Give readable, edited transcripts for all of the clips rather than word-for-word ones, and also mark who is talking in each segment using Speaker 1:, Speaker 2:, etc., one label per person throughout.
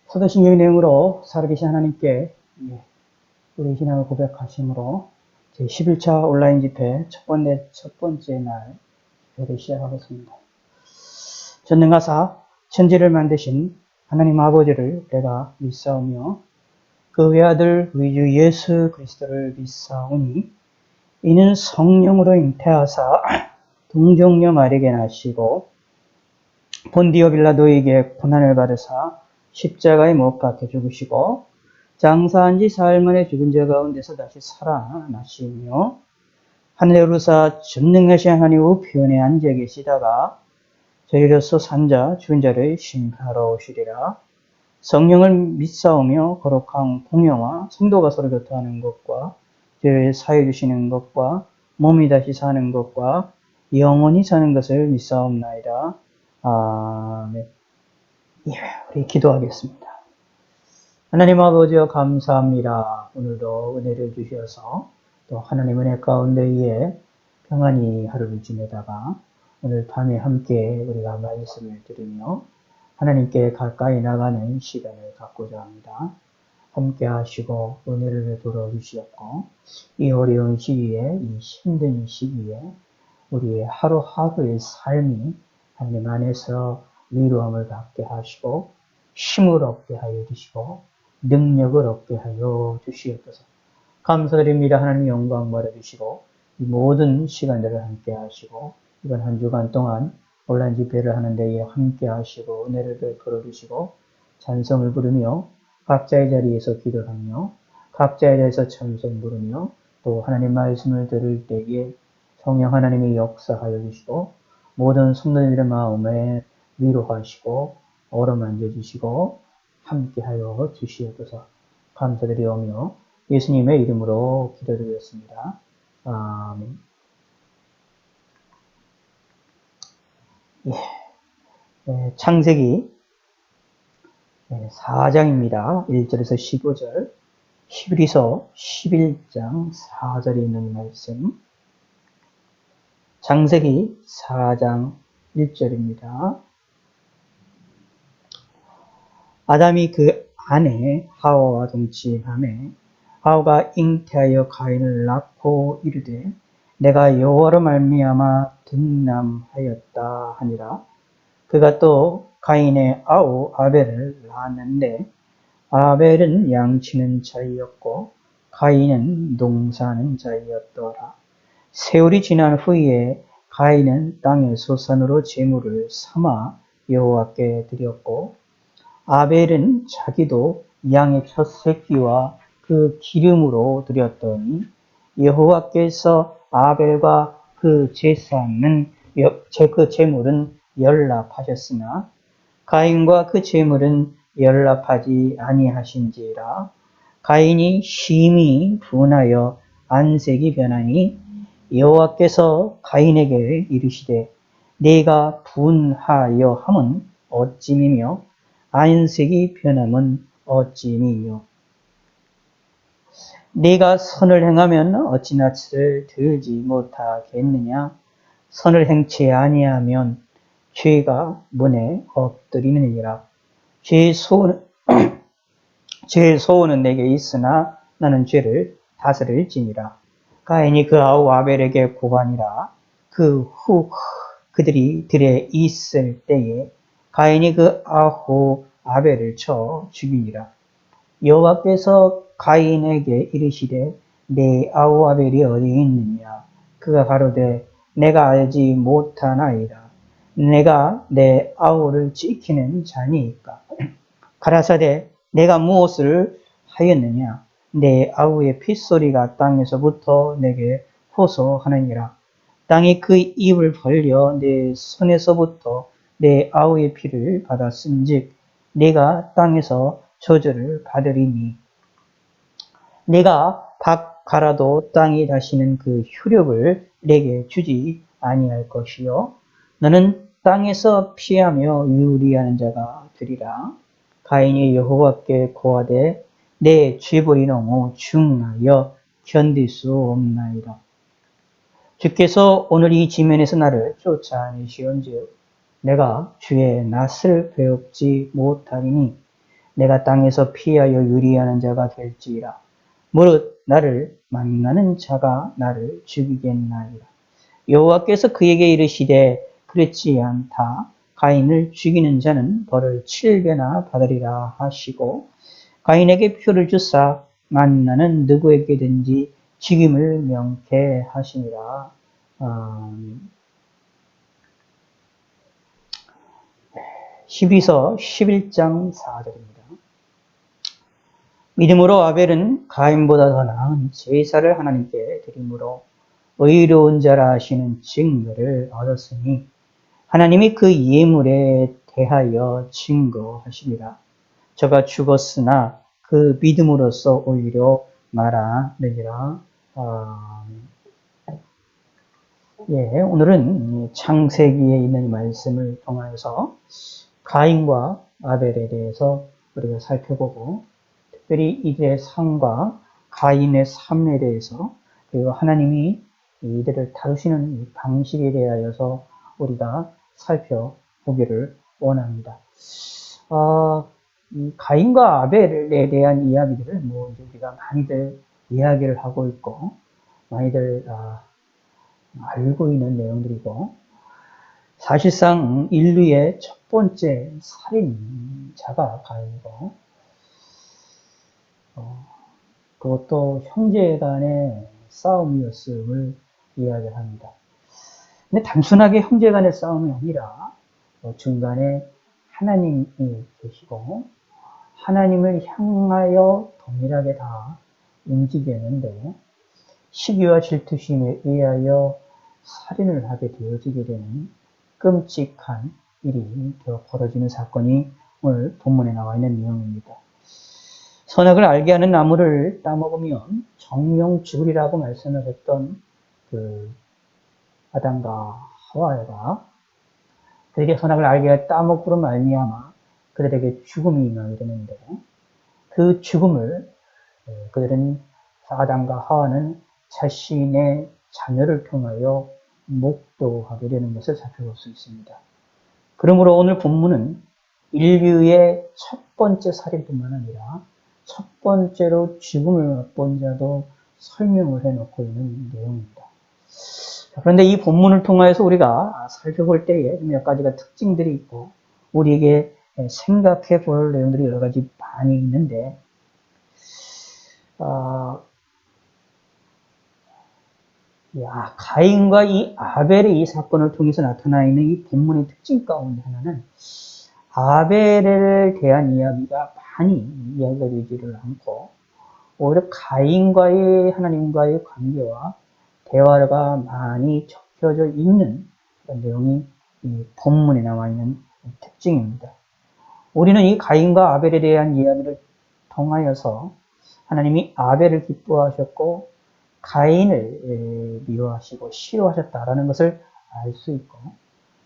Speaker 1: 사도신경의 내용으로 살아계신 하나님께 우리 신앙을 고백하심으로 제11차 온라인 집회 첫 번째 날 집회를 시작하겠습니다. 전능하사 천지를 만드신 하나님 아버지를 내가 믿사오며 그 외아들 우리 주 예수 그리스도를 믿사오니 이는 성령으로 잉태하사 동정녀 마리아에게 나시고 본디오 빌라도에게 고난을 받으사 십자가에 못 박혀 죽으시고 장사한 지 사흘 만에 죽은 자 가운데서 다시 살아나시며 하늘에 오르사 전능하신 하나님 우편에 앉아 계시다가 저희로서 산자 죽은 자를 심판하러 오시리라. 성령을 믿사오며 거룩한 공회와 성도가 서로 교통하는 것과 죄를 사해 주시는 것과 몸이 다시 사는 것과 영원히 사는 것을 믿사옵나이다. 아멘. 우리 기도하겠습니다. 하나님 아버지여 감사합니다. 오늘도 은혜를 주셔서 또 하나님 은혜 가운데에 평안히 하루를 지내다가 오늘 밤에 함께 우리가 말씀을 들으며 하나님께 가까이 나가는 시간을 갖고자 합니다. 함께 하시고 은혜를 베풀어 주시옵고 이 어려운 시기에 이 힘든 시기에 우리의 하루하루의 삶이 하나님 안에서 위로함을 받게 하시고 힘을 얻게 하여 주시고 능력을 얻게 하여 주시옵소서. 감사드립니다. 하나님 영광 받아주시고 이 모든 시간들을 함께 하시고 이번 한 주간 동안 온라인 집회를 하는 데에 함께 하시고 은혜를 베풀어 주시고 찬송을 부르며 각자의 자리에서 기도하며 각자의 자리에서 찬송 부르며 또 하나님 말씀을 들을 때에 성령 하나님의 역사하여 주시고 모든 성도님들의 마음에 위로하시고 어루만져 주시고 함께하여 주시옵소서. 감사드리오며 예수님의 이름으로 기도드렸습니다. 아멘. 창세기 4장입니다. 1절에서 15절, 히브리서 11장 4절에 있는 말씀. 창세기 4장 1절입니다. 아담이 그 아내 하와와 동침하매 하와가 잉태하여 가인을 낳고 이르되 내가 여호와로 말미암아 등남하였다 하니라. 그가 또 가인의 아우 아벨을 낳았는데 아벨은 양치는 자이었고 가인은 농사하는 자이었더라. 세월이 지난 후에 가인은 땅의 소산으로 제물을 삼아 여호와께 드렸고 아벨은 자기도 양의 첫 새끼와 그 기름으로 드렸더니 여호와께서 아벨과 그 제물은 연락하셨으나 가인과 그 제물은 연락하지 아니하신지라. 가인이 심히 분하여 안색이 변하니 여호와께서 가인에게 이르시되 네가 분하여 함은 어찌미며 안색이 변함은 어찌미요. 네가 선을 행하면 어찌 낯을 들지 못하겠느냐. 선을 행치 아니하면 죄가 문에 엎드리느니라. 죄의 소원은 내게 있으나 나는 죄를 다스릴지니라. 가인이 그 아우 아벨에게 고하니라. 그 후 그들이 들에 있을 때에 가인이 그 아우 아벨을 쳐 죽이니라. 여호와께서 가인에게 이르시되 내 아우 아벨이 어디에 있느냐. 그가 가로되 내가 알지 못하나이다. 내가 내 아우를 지키는 자니이까. 가라사대 내가 무엇을 하였느냐. 내 아우의 핏소리가 땅에서부터 내게 호소하느니라. 땅이 그 입을 벌려 내 손에서부터 내 아우의 피를 받았은즉 내가 땅에서 저주를 받으리니 내가 박 갈아도 땅이 다시는 그 효력을 내게 주지 아니할 것이요 너는 땅에서 피하며 유리하는 자가 되리라. 가인이 여호와께 고하되 내 죄벌이 너무 중하여 견딜 수 없나이다. 주께서 오늘 이 지면에서 나를 쫓아내시온즉 내가 주의 낯을 배웁지 못하리니 내가 땅에서 피하여 유리하는 자가 될지라. 무릇 나를 만나는 자가 나를 죽이겠나이다. 여호와께서 그에게 이르시되 그렇지 않다. 가인을 죽이는 자는 벌을 7배나 받으리라 하시고 가인에게 표를 주사 만나는 누구에게든지 죽임을 명케 하시니라. 12서 11장 4절입니다. 믿음으로 아벨은 가인보다 더 나은 제사를 하나님께 드림으로 의로운 자라 하시는 증거를 얻었으니 하나님이 그 예물에 대하여 증거하시리라. 저가 죽었으나 그 믿음으로써 오히려 말하느니라. 오늘은 창세기에 있는 말씀을 통하여서 가인과 아벨에 대해서 우리가 살펴보고 특별히 이들의 삶과 가인의 삶에 대해서 그리고 하나님이 이들을 다루시는 방식에 대하여서 우리가 살펴보기를 원합니다. 이 가인과 아벨에 대한 이야기들을 이제 우리가 많이들 이야기를 하고 있고 많이들 알고 있는 내용들이고 사실상 인류의 첫 번째 살인자가 가인이고 그것도 형제 간의 싸움이었음을 이야기를 합니다. 근데 단순하게 형제 간의 싸움이 아니라 중간에 하나님이 계시고 하나님을 향하여 동일하게 다 움직이는데 시기와 질투심에 의하여 살인을 하게 되어지게 되는 끔찍한 일이 벌어지는 사건이 오늘 본문에 나와 있는 내용입니다. 선악을 알게 하는 나무를 따먹으면 정령 죽으리라고 말씀을 했던 그 아담과 하와가 그들에게 선악을 알게 따먹으로 말미암아 그들에게 죽음이 임하게 되는데 그 죽음을 그들은 아담과 하와는 자신의 자녀를 통하여 목도하게 되는 것을 살펴볼 수 있습니다. 그러므로 오늘 본문은 인류의 첫 번째 살인뿐만 아니라 첫 번째로 죽음을 맛본 자도 설명을 해놓고 있는 내용입니다. 그런데 이 본문을 통해서 우리가 살펴볼 때에 몇 가지가 특징들이 있고 우리에게 생각해 볼 내용들이 여러 가지 많이 있는데 가인과 이 아벨의 이 사건을 통해서 나타나 있는 이 본문의 특징 가운데 하나는 아벨에 대한 이야기가 많이 이야기가 되지를 않고 오히려 가인과의 하나님과의 관계와 대화가 많이 적혀져 있는 그런 내용이 이 본문에 나와 있는 특징입니다. 우리는 이 가인과 아벨에 대한 이야기를 통하여서 하나님이 아벨을 기뻐하셨고 가인을 미워하시고 싫어하셨다라는 것을 알 수 있고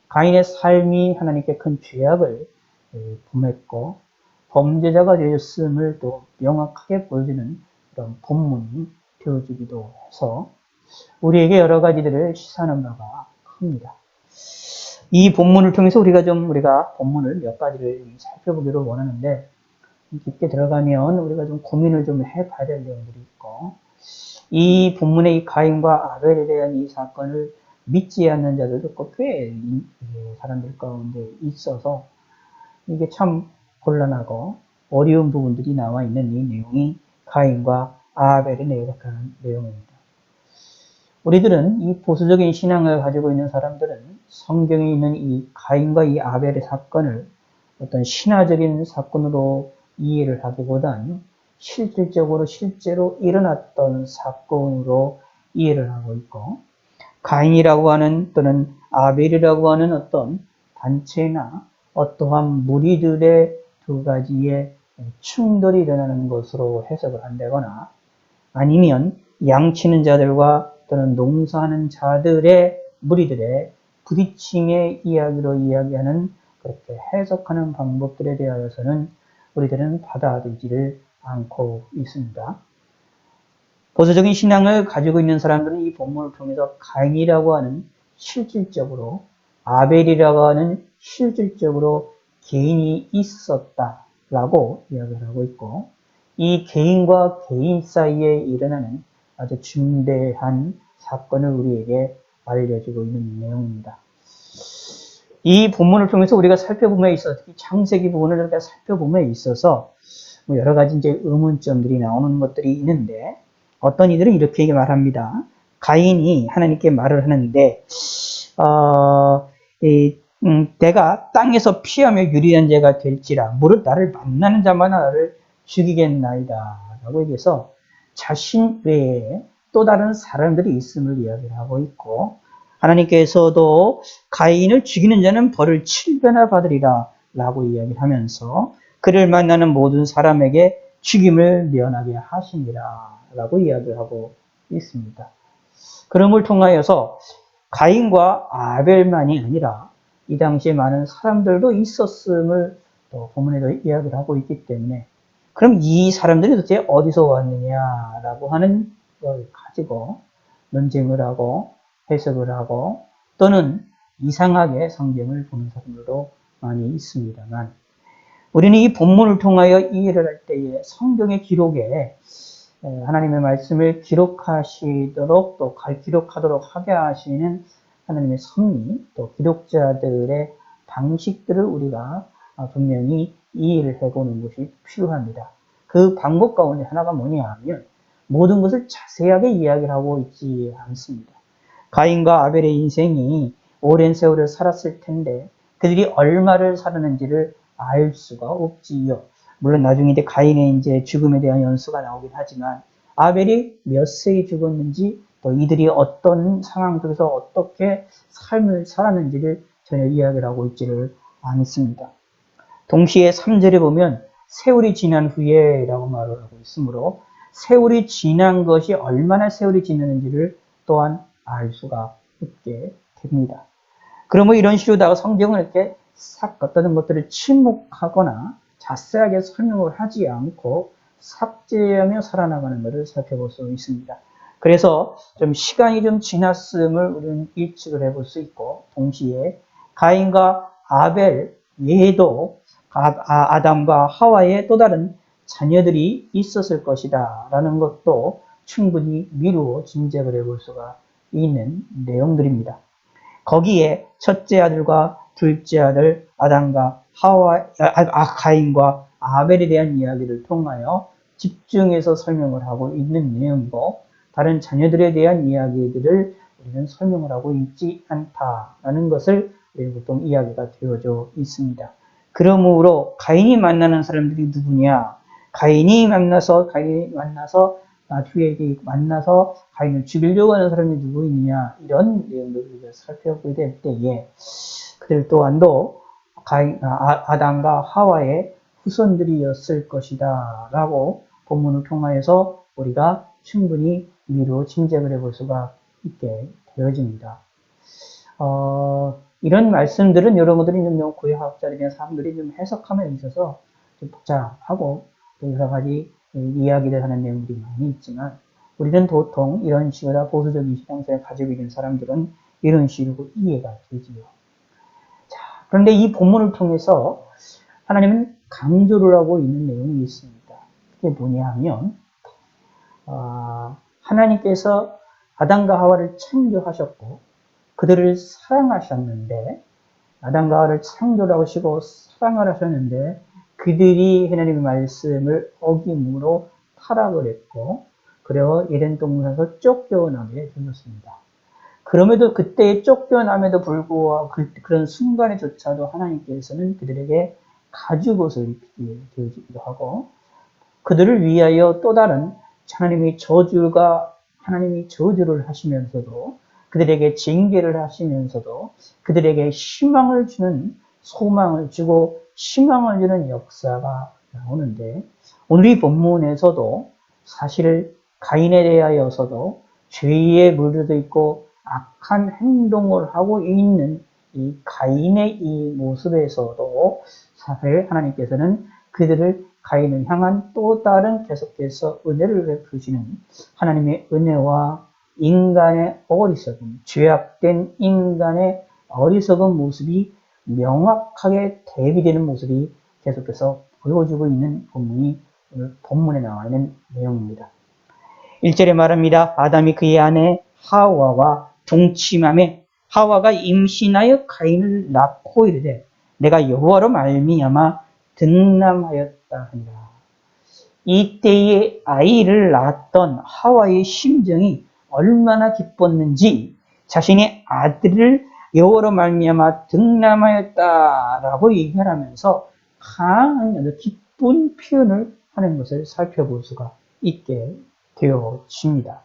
Speaker 1: 가인의 삶이 하나님께 큰 죄악을 범했고 범죄자가 되었음을 또 명확하게 보여주는 그런 본문이 되어주기도 해서 우리에게 여러 가지들을 시사하는 바가 큽니다. 이 본문을 통해서 우리가 본문을 몇 가지를 살펴보기를 원하는데 깊게 들어가면 우리가 좀 고민을 좀 해봐야 될 내용들이 있고 이 본문의 이 가인과 아벨에 대한 이 사건을 믿지 않는 자들도 꽤 사람들 가운데 있어서 이게 참 곤란하고 어려운 부분들이 나와 있는 이 내용이 가인과 아벨에 내역하는 내용입니다. 우리들은 이 보수적인 신앙을 가지고 있는 사람들은 성경에 있는 이 가인과 이 아벨의 사건을 어떤 신화적인 사건으로 이해를 하기보다는 실제로 일어났던 사건으로 이해를 하고 있고 가인이라고 하는 또는 아벨이라고 하는 어떤 단체나 어떠한 무리들의 두 가지의 충돌이 일어나는 것으로 해석을 한다거나 아니면 양치는 자들과 또는 농사하는 자들의 무리들의 부딪힘의 이야기로 이야기하는 그렇게 해석하는 방법들에 대하여서는 우리들은 받아들이지를 않고 있습니다. 보수적인 신앙을 가지고 있는 사람들은 이 본문을 통해서 가인이라고 하는 실질적으로 아벨이라고 하는 실질적으로 개인이 있었다. 라고 이야기를 하고 있고, 이 개인과 개인 사이에 일어나는 아주 중대한 사건을 우리에게 알려주고 있는 내용입니다. 이 본문을 통해서 우리가 살펴봄에 있어서, 특히 창세기 부분을 우리가 살펴봄에 있어서 여러 가지 이제 의문점들이 나오는 것들이 있는데, 어떤 이들은 이렇게 말합니다. 가인이 하나님께 말을 하는데, 내가 땅에서 피하며 유리한 자가 될지라, 무릇 나를 만나는 자마다 나를 죽이겠나이다 라고 얘기해서 자신 외에 또 다른 사람들이 있음을 이야기를 하고 있고, 하나님께서도 가인을 죽이는 자는 벌을 7배나 받으리라 라고 이야기를 하면서 그를 만나는 모든 사람에게 죽임을 면하게 하시니라 라고 이야기를 하고 있습니다. 그럼을 통하여서 가인과 아벨만이 아니라 이 당시에 많은 사람들도 있었음을 또 본문에도 이야기를 하고 있기 때문에, 그럼 이 사람들이 도대체 어디서 왔느냐라고 하는 걸 가지고 논쟁을 하고 해석을 하고 또는 이상하게 성경을 보는 사람들도 많이 있습니다만, 우리는 이 본문을 통하여 이해를 할 때에 성경의 기록에 하나님의 말씀을 기록하시도록 또 기록하도록 하게 하시는 하나님의 섭리, 또 기록자들의 방식들을 우리가 분명히 이해를 해보는 것이 필요합니다. 그 방법 가운데 하나가 뭐냐 하면 모든 것을 자세하게 이야기를 하고 있지 않습니다. 가인과 아벨의 인생이 오랜 세월을 살았을 텐데 그들이 얼마를 살았는지를 알 수가 없지요. 물론 나중에 이제 가인의 이제 죽음에 대한 연수가 나오긴 하지만 아벨이 몇 세에 죽었는지 또 이들이 어떤 상황 속에서 어떻게 삶을 살았는지를 전혀 이야기를 하고 있지를 않습니다. 동시에 3절에 보면 세월이 지난 후에 라고 말을 하고 있으므로 세월이 지난 것이 얼마나 세월이 지났는지를 또한 알 수가 없게 됩니다. 그러면 이런 식으로다가 성경은 이렇게 싹 어떤 것들을 침묵하거나 자세하게 설명을 하지 않고 삭제하며 살아나가는 것을 살펴볼 수 있습니다. 그래서 좀 시간이 좀 지났음을 우리는 예측을 해볼 수 있고, 동시에 가인과 아벨 외에도 아담과 하와의 또 다른 자녀들이 있었을 것이다 라는 것도 충분히 미루어 짐작을 해볼 수가 있는 내용들입니다. 거기에 첫째 아들과 둘째 아들 아담과 가인과 아벨에 대한 이야기를 통하여 집중해서 설명을 하고 있는 내용이고, 다른 자녀들에 대한 이야기들을 우리는 설명을 하고 있지 않다라는 것을 우리는 보통 이야기가 되어져 있습니다. 그러므로 가인이 만나는 사람들이 누구냐? 가인이 만나서 뒤에 만나서 가인을 죽이려고 하는 사람이 누구 있냐, 이런 내용들을 우리가 살펴보게 될 때에 그들 또한도 아담과 하와의 후손들이었을 것이다 라고 본문을 통하여서 우리가 충분히 미루어 짐작을 해볼 수가 있게 되어집니다. 이런 말씀들은 여러분들이 좀 고해학자들이나 사람들이 좀 해석함에 있어서 좀 복잡하고 여러 가지 이야기를 하는 내용들이 많이 있지만, 우리는 보통 이런 식으로 보수적인 신앙생활을 가지고 있는 사람들은 이런 식으로 이해가 되지요. 자, 그런데 이 본문을 통해서 하나님은 강조를 하고 있는 내용이 있습니다. 그게 뭐냐 하면 하나님께서 아담과 하와를 창조하셨고 그들을 사랑하셨는데, 아담과 하와를 창조를 하시고 사랑을 하셨는데 그들이 하나님의 말씀을 어김으로 타락을 했고, 그리고 에덴 동산에서 쫓겨나게 되었습니다. 그럼에도 그때에 쫓겨남에도 불구하고 그런 순간에조차도 하나님께서는 그들에게 가죽옷을 입히게 되어지기도 하고, 그들을 위하여 또 다른 하나님이 저주를 하시면서도 그들에게 징계를 하시면서도 그들에게 희망을 주는, 소망을 주고 희망을 주는 역사가 나오는데, 오늘 이 본문에서도 사실 가인에 대하여서도 죄에 물들어 있고 악한 행동을 하고 있는 이 가인의 이 모습에서도 사실 하나님께서는 그들을 가인을 향한 또 다른 계속해서 은혜를 베푸시는 하나님의 은혜와 인간의 어리석음, 죄악된 인간의 어리석은 모습이 명확하게 대비되는 모습이 계속해서 보여주고 있는 본문이 오늘 본문에 나와 있는 내용입니다. 1절에 말합니다. 아담이 그의 아내 하와와 동침함에 하와가 임신하여 가인을 낳고 이르되 내가 여호와로 말미암아 득남하였다 하니라. 이때에 아이를 낳았던 하와의 심정이 얼마나 기뻤는지 자신의 아들을 여호와로 말미암아 득남하였다라고 얘기하면서 강한 기쁜 표현을 하는 것을 살펴볼 수가 있게 되어집니다.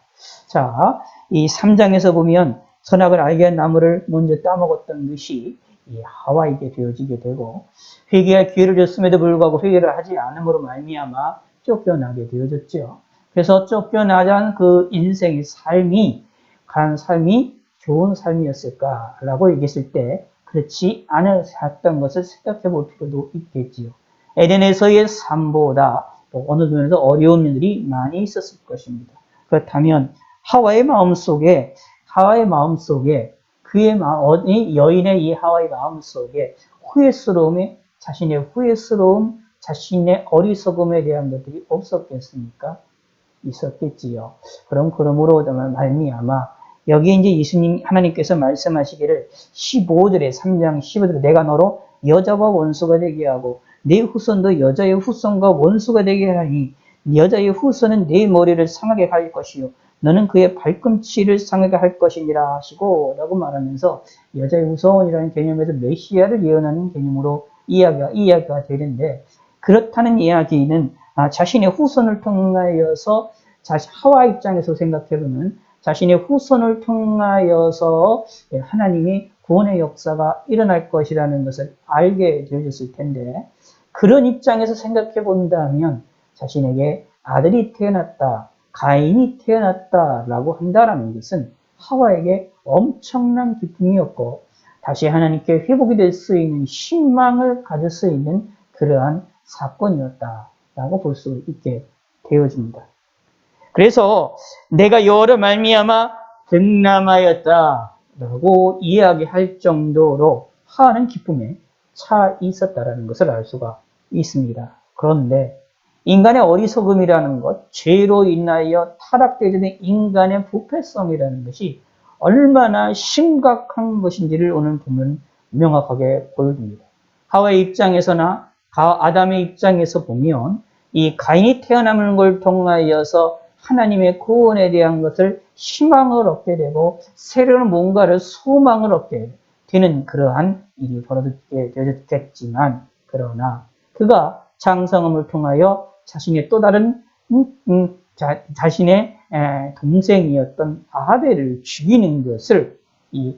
Speaker 1: 자, 이 3장에서 보면 선악을 알게 한 나무를 먼저 따먹었던 것이 이 하와에게 되어지게 되고 회개할 기회를 줬음에도 불구하고 회개를 하지 않음으로 말미암아 쫓겨나게 되어졌죠. 그래서 쫓겨나자는 그 인생의 삶이 과연 삶이 좋은 삶이었을까라고 얘기했을 때 그렇지 않았던 것을 생각해 볼 필요도 있겠지요. 에덴에서의 삶보다 어느 면에서 어려운 면들이 많이 있었을 것입니다. 그렇다면 하와의 마음속에 여인의 이 하와의 마음속에 자신의 후회스러움, 자신의 어리석음에 대한 것들이 없었겠습니까? 있었겠지요. 그러므로 말미암아 여기 이제 예수님 하나님께서 말씀하시기를 15절에 3장 15절에 내가 너로 여자와 원수가 되게 하고 내 후손도 여자의 후손과 원수가 되게 하니 여자의 후손은 내 머리를 상하게 할 것이요 너는 그의 발꿈치를 상하게 할 것이니라 하시고 라고 말하면서 여자의 후손이라는 개념에서 메시아를 예언하는 개념으로 이야기가 되는데 그렇다는 이야기는 자신의 후손을 통하여서 하와 입장에서 생각해보면 자신의 후손을 통하여서 하나님이 구원의 역사가 일어날 것이라는 것을 알게 되어졌을 텐데 그런 입장에서 생각해 본다면 자신에게 아들이 태어났다, 가인이 태어났다라고 한다라는 것은 하와에게 엄청난 기쁨이었고 다시 하나님께 회복이 될 수 있는 희망을 가질 수 있는 그러한 사건이었다라고 볼 수 있게 되어집니다. 그래서 내가 여호와로 말미암아 득남하였다라고 이야기할 정도로 하나는 기쁨에 차 있었다라는 것을 알 수가 있습니다. 그런데 인간의 어리석음이라는 것, 죄로 인하여 타락되게 된 인간의 부패성이라는 것이 얼마나 심각한 것인지를 오늘 보면 명확하게 보여줍니다. 하와의 입장에서나 아담의 입장에서 보면 이 가인이 태어나는 걸 통하여서 하나님의 구원에 대한 것을 희망을 얻게 되고 새로운 뭔가를 소망을 얻게 되는 그러한 일이 벌어지게 되었겠지만 그러나 그가 장성함을 통하여 자신의 또 다른 자신의 동생이었던 아벨을 죽이는 것을 이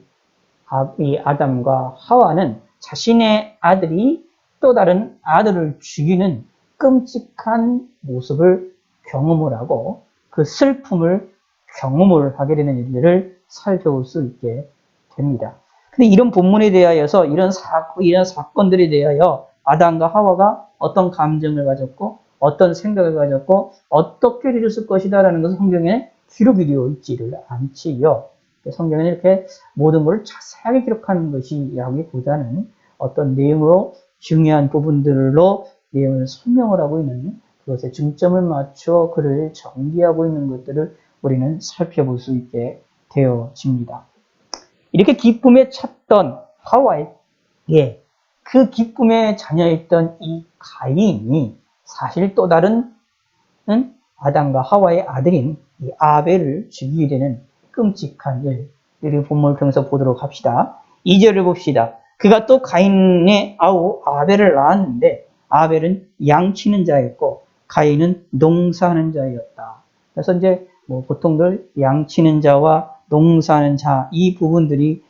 Speaker 1: 아담과 하와는 자신의 아들이 또 다른 아들을 죽이는 끔찍한 모습을 경험을 하고 그 슬픔을 경험을 하게 되는 일들을 살펴볼 수 있게 됩니다. 근데 이런 본문에 대하여서 이런 사건들에 대하여 아담과 하와가 어떤 감정을 가졌고 어떤 생각을 가졌고 어떻게 되었을 것이다라는 것은 성경에 기록이 되어 있지를 않지요. 성경은 이렇게 모든 것을 자세하게 기록하는 것이라기보다는 어떤 내용으로 중요한 부분들로 내용을 설명을 하고 있는 그것에 중점을 맞춰 글을 전개하고 있는 것들을 우리는 살펴볼 수 있게 되어집니다. 이렇게 기쁨에 찼던 하와에게 그 기쁨의 자녀였던 이 가인이 사실 또 다른 아담과 하와의 아들인 이 아벨을 죽이게 되는 끔찍한 일, 우리 본문을 통해서 보도록 합시다. 2절을 봅시다. 그가 또 가인의 아우 아벨을 낳았는데 아벨은 양치는 자였고 가인은 농사하는 자였다. 그래서 이제 보통들 양치는 자와 농사하는 자 이 부분들이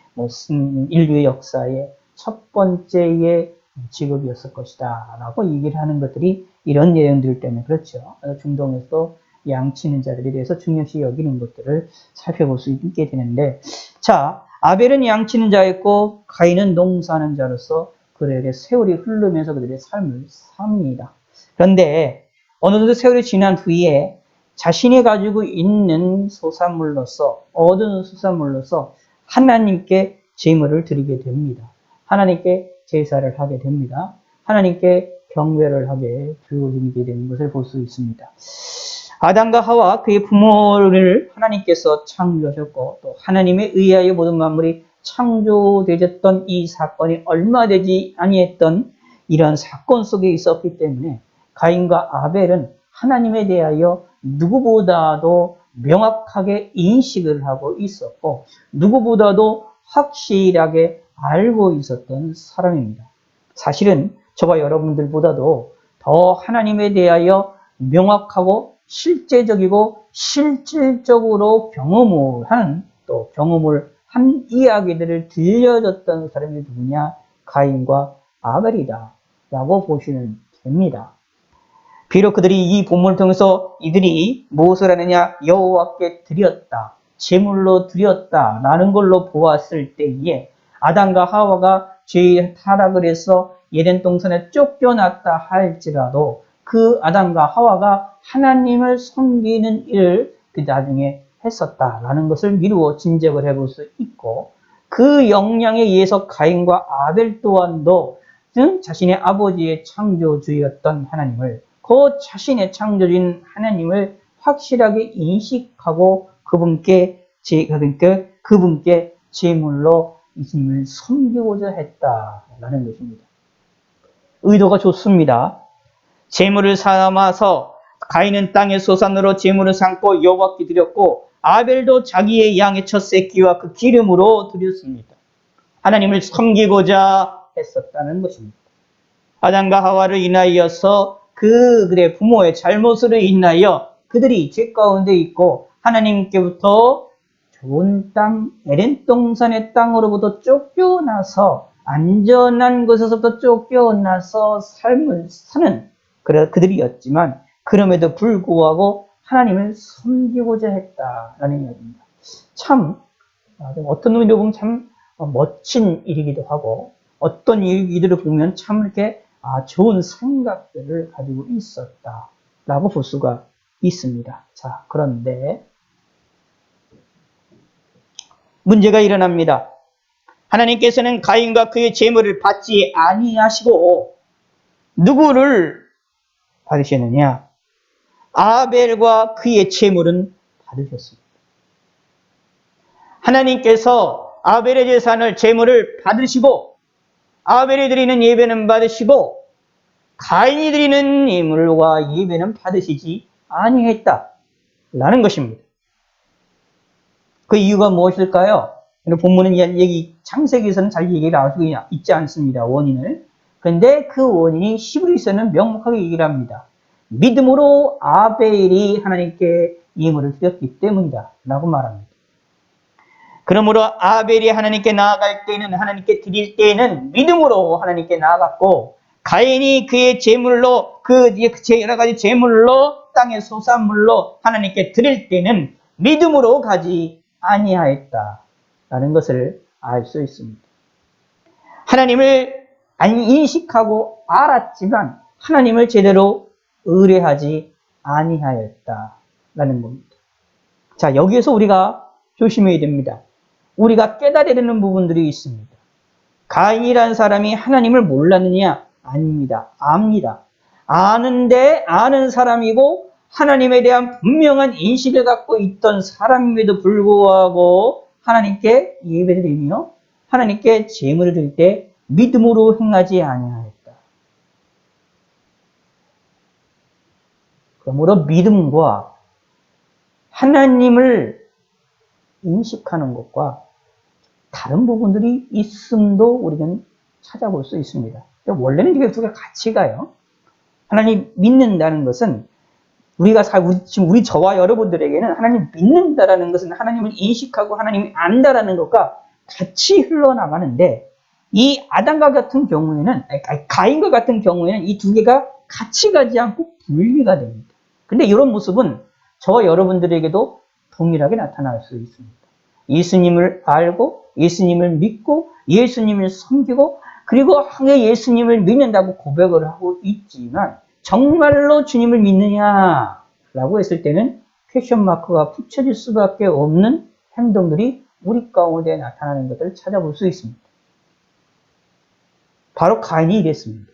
Speaker 1: 인류의 역사의 첫 번째의 직업이었을 것이다 라고 얘기를 하는 것들이 이런 내용들 때문에 그렇죠. 중동에서 양치는 자들에 대해서 중요시 여기는 것들을 살펴볼 수 있게 되는데 자 아벨은 양치는 자였고 가인은 농사하는 자로서 그들에게 세월이 흐르면서 그들의 삶을 삽니다. 그런데 어느 정도 세월이 지난 후에 자신이 가지고 있는 소산물로서 얻은 소산물로서 하나님께 제물을 드리게 됩니다. 하나님께 제사를 하게 됩니다. 하나님께 경배를 하게 주어지게 되는 것을 볼 수 있습니다. 아담과 하와 그의 부모를 하나님께서 창조하셨고 또 하나님에 의하여 모든 만물이 창조되었던 이 사건이 얼마 되지 아니했던 이런 사건 속에 있었기 때문에 가인과 아벨은 하나님에 대하여 누구보다도 명확하게 인식을 하고 있었고 누구보다도 확실하게 알고 있었던 사람입니다. 사실은 저와 여러분들보다도 더 하나님에 대하여 명확하고 실제적이고 실질적으로 경험을 한 이야기들을 들려줬던 사람이 누구냐? 가인과 아벨이다 라고 보시면 됩니다. 비록 그들이 이 본문을 통해서 이들이 무엇을 하느냐? 여호와께 드렸다, 제물로 드렸다 라는 걸로 보았을 때에 아담과 하와가 죄의 타락을 해서 에덴 동산에 쫓겨났다 할지라도 그 아담과 하와가 하나님을 섬기는 일을 그 나중에 했었다라는 것을 미루어 짐작을 해볼 수 있고 그 영향에 의해서 가인과 아벨 또한도 자신의 아버지의 창조주였던 하나님을 그 자신의 창조주인 하나님을 확실하게 인식하고 그분께 제물로 예수님을 섬기고자 했다라는 것입니다. 의도가 좋습니다. 제물을 삼아서 가인은 땅의 소산으로 제물을 삼고 여호와께 드렸고 아벨도 자기의 양의 첫 새끼와 그 기름으로 드렸습니다. 하나님을 섬기고자 했었다는 것입니다. 아담과 하와를 인하여서 그들의 부모의 잘못으로 인하여 그들이 죄 가운데 있고 하나님께부터 좋은 땅, 에덴 동산의 땅으로부터 쫓겨나서 안전한 곳에서부터 쫓겨나서 삶을 사는 그들이었지만 그럼에도 불구하고 하나님을 섬기고자 했다라는 이야기입니다. 참 어떤 의미로 보면 참 멋진 일이기도 하고 어떤 이들을 보면 참 이렇게 좋은 생각들을 가지고 있었다라고 볼 수가 있습니다. 자, 그런데 문제가 일어납니다. 하나님께서는 가인과 그의 제물을 받지 아니하시고 누구를 받으셨느냐? 아벨과 그의 제물은 받으셨습니다. 하나님께서 아벨의 제사를 제물을 받으시고 아벨이 드리는 예배는 받으시고 가인이 드리는 예물과 예배는 받으시지 아니했다라는 것입니다. 그 이유가 무엇일까요? 본문은 얘기 창세기에서는 잘 얘기를 알 수 있지 않습니다. 원인을. 그런데 그 원인이 히브리서는 명확하게 얘기를 합니다. 믿음으로 아벨이 하나님께 예물을 드렸기 때문이다 라고 말합니다. 그러므로 아벨이 하나님께 나아갈 때는 하나님께 드릴 때에는 믿음으로 하나님께 나아갔고 가인이 그의 제물로 그 여러 가지 제물로 땅의 소산물로 하나님께 드릴 때는 믿음으로 가지 아니하였다라는 것을 알 수 있습니다. 하나님을 인식하고 알았지만 하나님을 제대로 의뢰하지 아니하였다라는 겁니다. 자, 여기에서 우리가 조심해야 됩니다. 우리가 깨달아야 되는 부분들이 있습니다. 가인이라는 사람이 하나님을 몰랐느냐? 아닙니다. 압니다. 아는데 아는 사람이고 하나님에 대한 분명한 인식을 갖고 있던 사람임에도 불구하고 하나님께 예배를 드리며 하나님께 제물을 드릴 때 믿음으로 행하지 아니하였다. 그러므로 믿음과 하나님을 인식하는 것과 다른 부분들이 있음도 우리는 찾아볼 수 있습니다. 원래는 이게 두 개가 같이 가요. 하나님 믿는다는 것은 지금 저와 여러분들에게는 하나님 믿는다라는 것은 하나님을 인식하고 하나님을 안다라는 것과 같이 흘러나가는데 이 아담과 같은 경우에는 가인과 같은 경우에는 이 두 개가 같이 가지 않고 분리가 됩니다. 근데 이런 모습은 저와 여러분들에게도 동일하게 나타날 수 있습니다. 예수님을 알고 예수님을 믿고 예수님을 섬기고 그리고 예수님을 믿는다고 고백을 하고 있지만 정말로 주님을 믿느냐라고 했을 때는 퀘스천 마크가 붙여질 수밖에 없는 행동들이 우리 가운데 나타나는 것을 찾아볼 수 있습니다. 바로 가인이 이랬습니다.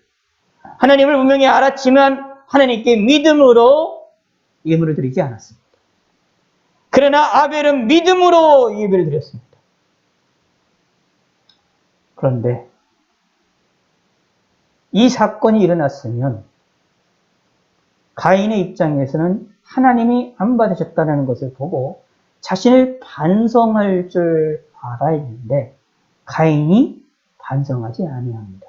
Speaker 1: 하나님을 분명히 알았지만 하나님께 믿음으로 예물을 드리지 않았습니다. 그러나 아벨은 믿음으로 예배를 드렸습니다. 그런데 이 사건이 일어났으면 가인의 입장에서는 하나님이 안 받으셨다는 것을 보고 자신을 반성할 줄 알아야 했는데 가인이 반성하지 아니합니다.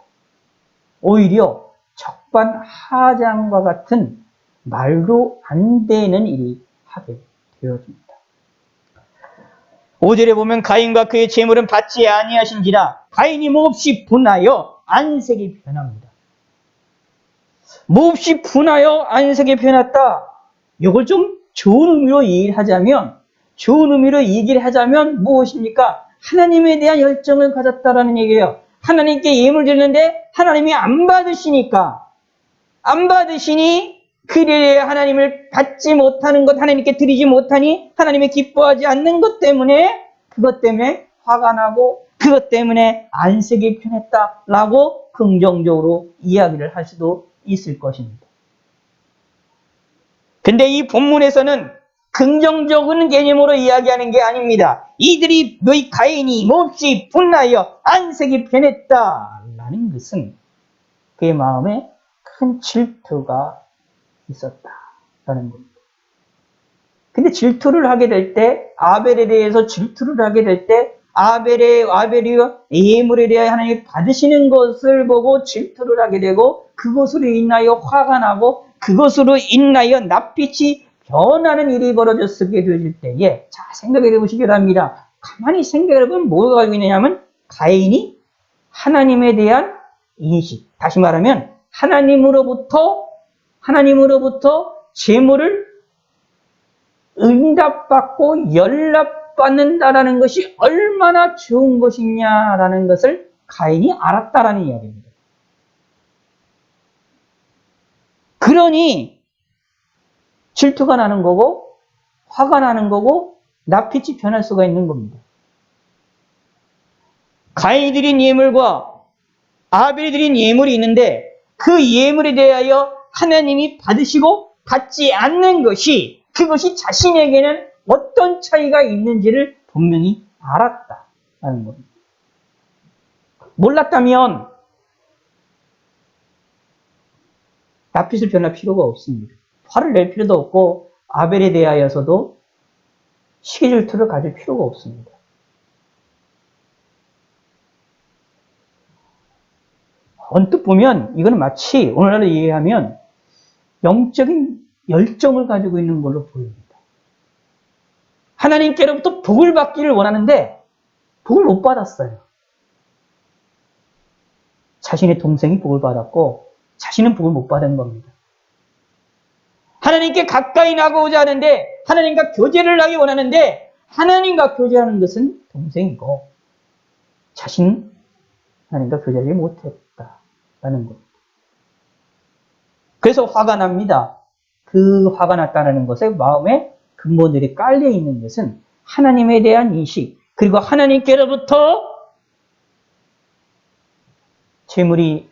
Speaker 1: 오히려 적반하장과 같은 말도 안 되는 일이 하게 되어집니다. 5절에 보면 가인과 그의 재물은 받지 아니하신지라 가인이 몹시 분하여 안색이 변합니다. 몹시 분하여 안색이 변했다. 이걸 좀 좋은 의미로 얘기를 하자면 무엇입니까? 하나님에 대한 열정을 가졌다라는 얘기예요. 하나님께 예물 드리는데 하나님이 안 받으시니 그리에 하나님을 받지 못하는 것, 하나님께 드리지 못하니 하나님이 기뻐하지 않는 것 때문에 그것 때문에 화가 나고 그것 때문에 안색이 변했다라고 긍정적으로 이야기를 할 수도 있을 것입니다. 근데 이 본문에서는 긍정적인 개념으로 이야기하는 게 아닙니다. 이들이 너희 가인이 몹시 분하여 안색이 변했다라는 것은 그의 마음에 큰 질투가 있었다라는 겁니다. 근데 질투를 하게 될 때, 아벨에 대해서 질투를 하게 될 때, 아벨이 예물에 대하여 하나님이 받으시는 것을 보고 질투를 하게 되고, 그것으로 인하여 화가 나고, 그것으로 인하여 낯빛이 변하는 일이 벌어졌게 되어질 때에, 자, 생각해 보시기 바랍니다. 가만히 생각해 보면 뭐가 가지고 있느냐면, 가인이 하나님에 대한 인식, 다시 말하면, 하나님으로부터 재물을 응답받고 연락받는다라는 것이 얼마나 좋은 것이냐라는 것을 가인이 알았다라는 이야기입니다. 그러니 질투가 나는 거고 화가 나는 거고 낯빛이 변할 수가 있는 겁니다. 가인이 드린 예물과 아벨이 드린 예물이 있는데 그 예물에 대하여 하나님이 받으시고 받지 않는 것이 그것이 자신에게는 어떤 차이가 있는지를 분명히 알았다라는 겁니다. 몰랐다면 낯빛을 변할 필요가 없습니다. 화를 낼 필요도 없고 아벨에 대하여서도 시기질투를 가질 필요가 없습니다. 언뜻 보면 이거는 마치 오늘날로 이해하면 영적인 열정을 가지고 있는 걸로 보입니다. 하나님께로부터 복을 받기를 원하는데 복을 못 받았어요. 자신의 동생이 복을 받았고 자신은 복을 못 받은 겁니다. 하나님께 가까이 나가고자 하는데 하나님과 교제를 하기 원하는데 하나님과 교제하는 것은 동생이고 자신은 하나님과 교제하지 못했다라는 겁니다. 그래서 화가 납니다. 그 화가 났다는 것에 마음에 근본들이 깔려 있는 것은 하나님에 대한 인식, 그리고 하나님께로부터 재물이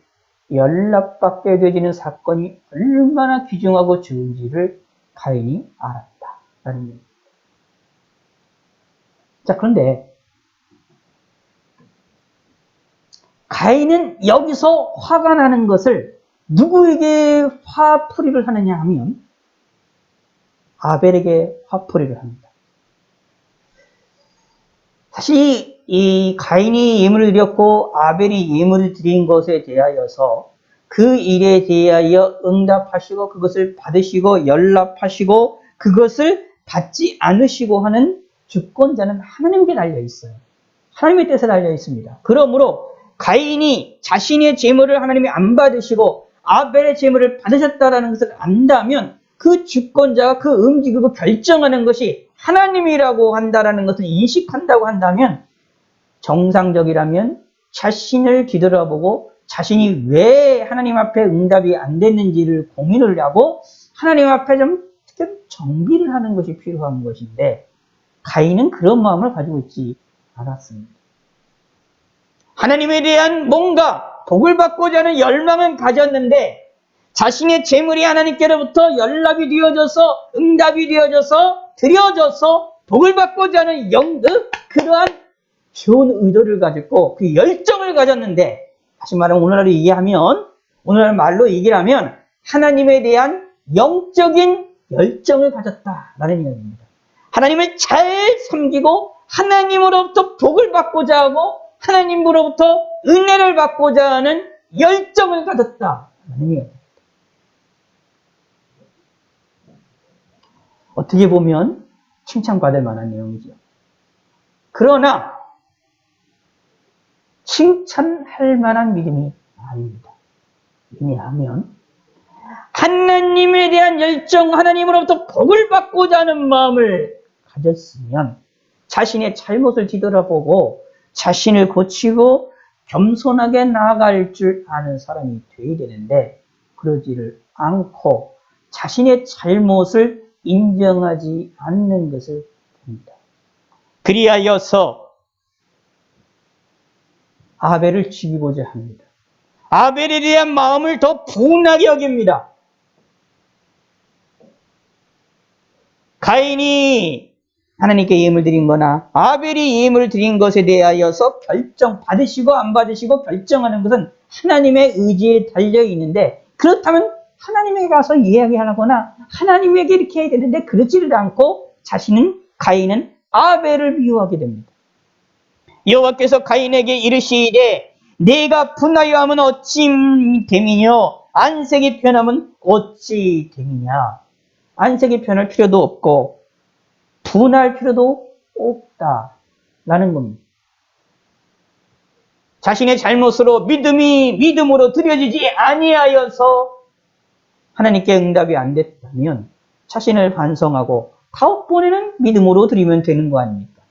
Speaker 1: 연락받게 되어지는 사건이 얼마나 귀중하고 좋은지를 가인이 알았다라는 겁니다. 자, 그런데 가인은 여기서 화가 나는 것을 누구에게 화풀이를 하느냐 하면 아벨에게 화풀이를 합니다. 사실 이 가인이 예물을 드렸고 아벨이 예물을 드린 것에 대하여서 그 일에 대하여 응답하시고 그것을 받으시고 연락하시고 그것을 받지 않으시고 하는 주권자는 하나님께 달려 있어요. 하나님의 뜻에 달려 있습니다. 그러므로 가인이 자신의 재물을 하나님이 안 받으시고 아벨의 재물을 받으셨다는 것을 안다면 그 주권자가 그 움직이고 결정하는 것이 하나님이라고 한다는 것을 인식한다고 한다면 정상적이라면 자신을 뒤돌아보고 자신이 왜 하나님 앞에 응답이 안 됐는지를 고민을 하고 하나님 앞에 좀 정비를 하는 것이 필요한 것인데 가인은 그런 마음을 가지고 있지 않았습니다. 하나님에 대한 뭔가 복을 받고자 하는 열망은 가졌는데 자신의 재물이 하나님께로부터 연락이 되어져서 응답이 되어져서 드려져서 복을 받고자 하는 그러한 좋은 의도를 가졌고 그 열정을 가졌는데, 다시 말하면 오늘날 말로 얘기를 하면 하나님에 대한 영적인 열정을 가졌다라는 이야기입니다. 하나님을 잘 섬기고 하나님으로부터 복을 받고자 하고 하나님으로부터 은혜를 받고자 하는 열정을 가졌다라는 이야기입니다. 어떻게 보면 칭찬받을 만한 내용이죠. 그러나 칭찬할 만한 믿음이 아닙니다. 왜냐하면 하나님에 대한 열정, 하나님으로부터 복을 받고자 하는 마음을 가졌으면 자신의 잘못을 뒤돌아보고 자신을 고치고 겸손하게 나아갈 줄 아는 사람이 되어야 되는데, 그러지를 않고 자신의 잘못을 인정하지 않는 것을 봅니다. 그리하여서 아벨을 죽이고자 합니다. 아벨에 대한 마음을 더 분하게 여깁니다. 가인이 하나님께 예물 드린 거나 아벨이 예물 드린 것에 대하여서 받으시고 안 받으시고 결정하는 것은 하나님의 의지에 달려 있는데, 그렇다면 하나님에게 가서 이야기하거나 하나님에게 이렇게 해야 되는데 그러지를 않고 가인은 아벨을 미워하게 됩니다. 여호와께서 가인에게 이르시되 내가 분하여 하면 어찌 됨이뇨 안색이 변하면 어찌 됨이냐. 안색이 변할 필요도 없고 분할 필요도 없다라는 겁니다. 자신의 잘못으로 믿음으로 드려지지 아니하여서 하나님께 응답이 안 됐다면 자신을 반성하고 다음번에는 믿음으로 드리면 되는 거 아닙니까?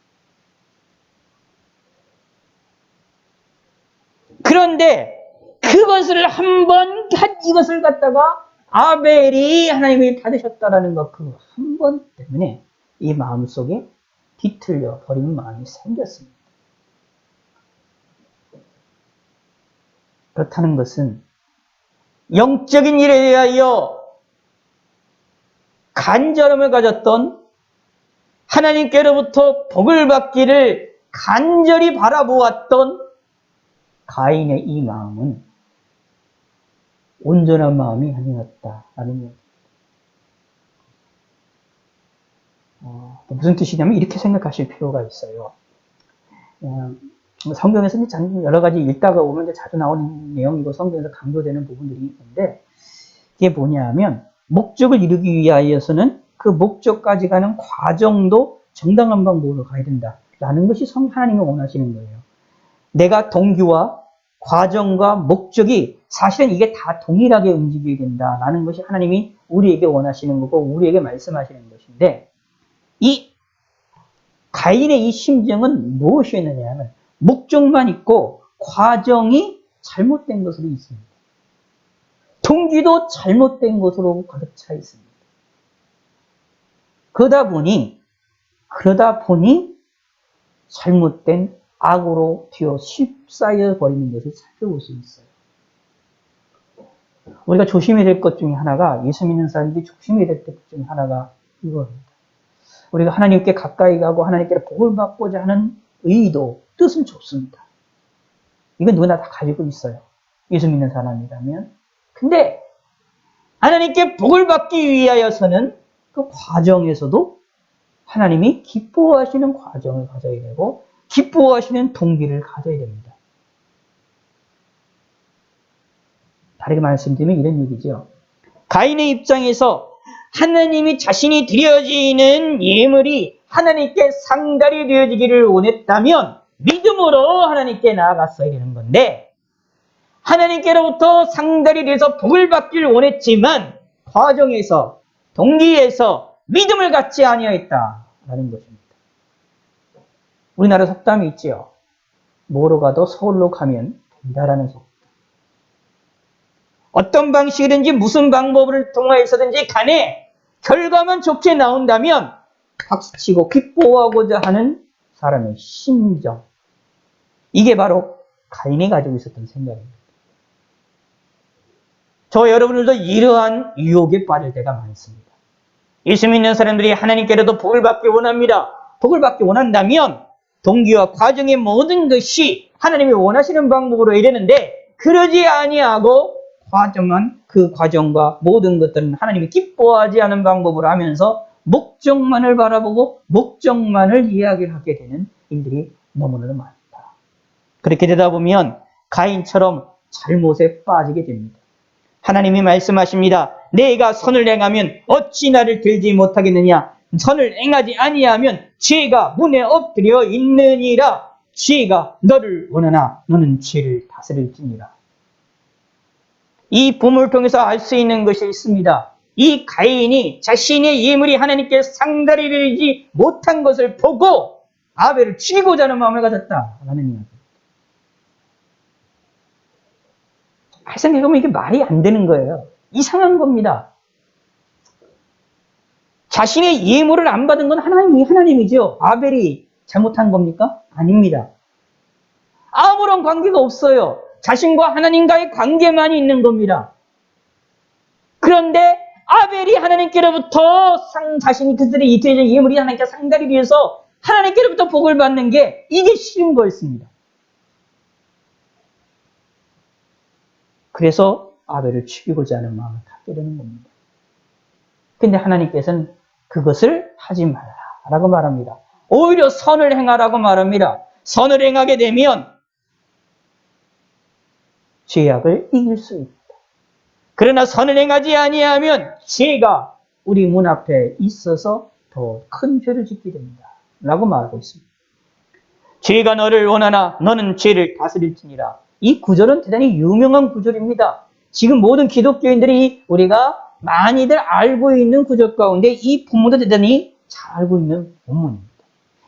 Speaker 1: 그런데 그것을 이것을 갖다가 아벨이 하나님이 받으셨다라는 것, 그 한 번 때문에 이 마음속에 뒤틀려 버리는 마음이 생겼습니다. 그렇다는 것은 영적인 일에 대하여 간절함을 가졌던, 하나님께로부터 복을 받기를 간절히 바라보았던 가인의 이 마음은 온전한 마음이 아니었다라는 얘기입니다. 무슨 뜻이냐면 이렇게 생각하실 필요가 있어요. 성경에서 여러 가지 읽다가 보면 자주 나오는 내용이고 성경에서 강조되는 부분들이 있는데, 이게 뭐냐면 목적을 이루기 위하여서는 그 목적까지 가는 과정도 정당한 방법으로 가야 된다라는 것이 하나님이 원하시는 거예요. 내가 동기와 과정과 목적이 사실은 이게 다 동일하게 움직여야 된다라는 것이 하나님이 우리에게 원하시는 거고 우리에게 말씀하시는 것인데, 이 가인의 이 심정은 무엇이었느냐 하면 목적만 있고 과정이 잘못된 것으로 있습니다. 동기도 잘못된 것으로 가득 차 있습니다. 그러다 보니 잘못된 악으로 휩싸여 버리는 것을 살펴볼 수 있어요. 우리가 조심해야 될 것 중에 하나가, 예수 믿는 사람들이 조심해야 될 것 중에 하나가 이겁니다. 우리가 하나님께 가까이 가고 하나님께 복을 받고자 하는 의도, 뜻은 좋습니다. 이건 누구나 다 가지고 있어요. 예수 믿는 사람이라면. 근데 하나님께 복을 받기 위하여서는 그 과정에서도 하나님이 기뻐하시는 과정을 가져야 되고 기뻐하시는 동기를 가져야 됩니다. 다르게 말씀드리면 이런 얘기죠. 가인의 입장에서 하나님이 자신이 드려지는 예물이 하나님께 상달이 되어지기를 원했다면 믿음으로 하나님께 나아갔어야 되는 건데, 하나님께로부터 상달이 돼서 복을 받기를 원했지만 과정에서, 동기에서 믿음을 갖지 아니하였다라는 것입니다. 우리나라 속담이 있지요. 뭐로 가도 서울로 가면 된다라는 속담. 어떤 방식이든지 무슨 방법을 통하여서든지 간에 결과만 좋게 나온다면 박수치고 기뻐하고자 하는 사람의 심정, 이게 바로 가인이 가지고 있었던 생각입니다. 저 여러분들도 이러한 유혹에 빠질 때가 많습니다. 예수 믿는 사람들이 하나님께로도 복을 받기 원합니다. 복을 받기 원한다면 동기와 과정의 모든 것이 하나님이 원하시는 방법으로 이르는데, 그러지 아니하고 그 과정과 모든 것들은 하나님이 기뻐하지 않은 방법으로 하면서 목적만을 바라보고 목적만을 이야기를 하게 되는 일들이 너무나 많다. 그렇게 되다 보면 가인처럼 잘못에 빠지게 됩니다. 하나님이 말씀하십니다. 내가 선을 행하면 어찌 나를 들지 못하겠느냐? 선을 행하지 아니하면 죄가 문에 엎드려 있느니라. 죄가 너를 원하나 너는 죄를 다스릴지니라. 이 부분을 통해서 알 수 있는 것이 있습니다. 이 가인이 자신의 예물이 하나님께 상달이 되지 못한 것을 보고 아벨을 죽이고자 하는 마음을 가졌다라는 이야기. 생각해보면 이게 말이 안 되는 거예요. 이상한 겁니다. 자신의 예물을 안 받은 건 하나님이죠. 아벨이 잘못한 겁니까? 아닙니다. 아무런 관계가 없어요. 자신과 하나님과의 관계만 있는 겁니다. 그런데 아벨이 하나님께로부터 자신이 그들의 이태적 예물이 하나님께 상달이 위해서 하나님께로부터 복을 받는 게 이게 싫은 거였습니다. 그래서 아벨을 죽이고자 하는 마음을 갖게 되는 겁니다. 근데 하나님께서는 그것을 하지 말라라고 말합니다. 오히려 선을 행하라고 말합니다. 선을 행하게 되면 죄악을 이길 수 있다. 그러나 선을 행하지 아니하면 죄가 우리 문 앞에 있어서 더 큰 죄를 짓게 됩니다. 라고 말하고 있습니다. 죄가 너를 원하나 너는 죄를 다스릴지니라. 이 구절은 대단히 유명한 구절입니다. 지금 모든 기독교인들이 우리가 많이들 알고 있는 구절 가운데 이 본문도 대단히 잘 알고 있는 본문입니다.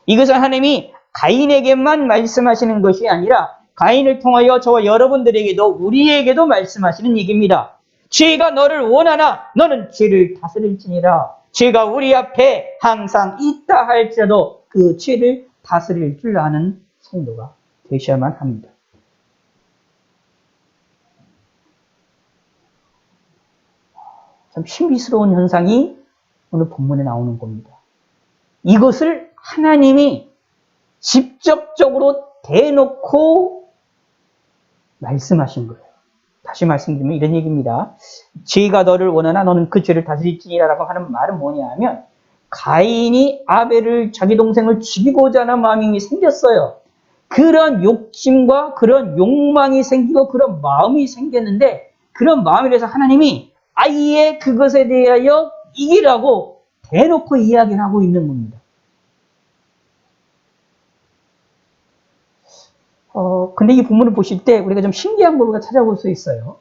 Speaker 1: 이것은 하나님이 가인에게만 말씀하시는 것이 아니라 가인을 통하여 저와 여러분들에게도 우리에게도 말씀하시는 얘기입니다. 죄가 너를 원하나 너는 죄를 다스릴지니라. 죄가 우리 앞에 항상 있다 할지라도 그 죄를 다스릴 줄 아는 성도가 되셔야만 합니다. 참 신비스러운 현상이 오늘 본문에 나오는 겁니다. 이것을 하나님이 직접적으로 대놓고 말씀하신 거예요. 다시 말씀드리면 이런 얘기입니다. 죄가 너를 원하나 너는 그 죄를 다스릴지니라라고 하는 말은 뭐냐 하면, 가인이 아벨을 자기 동생을 죽이고자 하는 마음이 생겼어요. 그런 욕심과 그런 욕망이 생기고 그런 마음이 생겼는데, 그런 마음에 대해서 하나님이 아예 그것에 대하여 이기라고 대놓고 이야기를 하고 있는 겁니다. 근데 이 본문을 보실 때 우리가 좀 신기한 걸 우리가 찾아볼 수 있어요.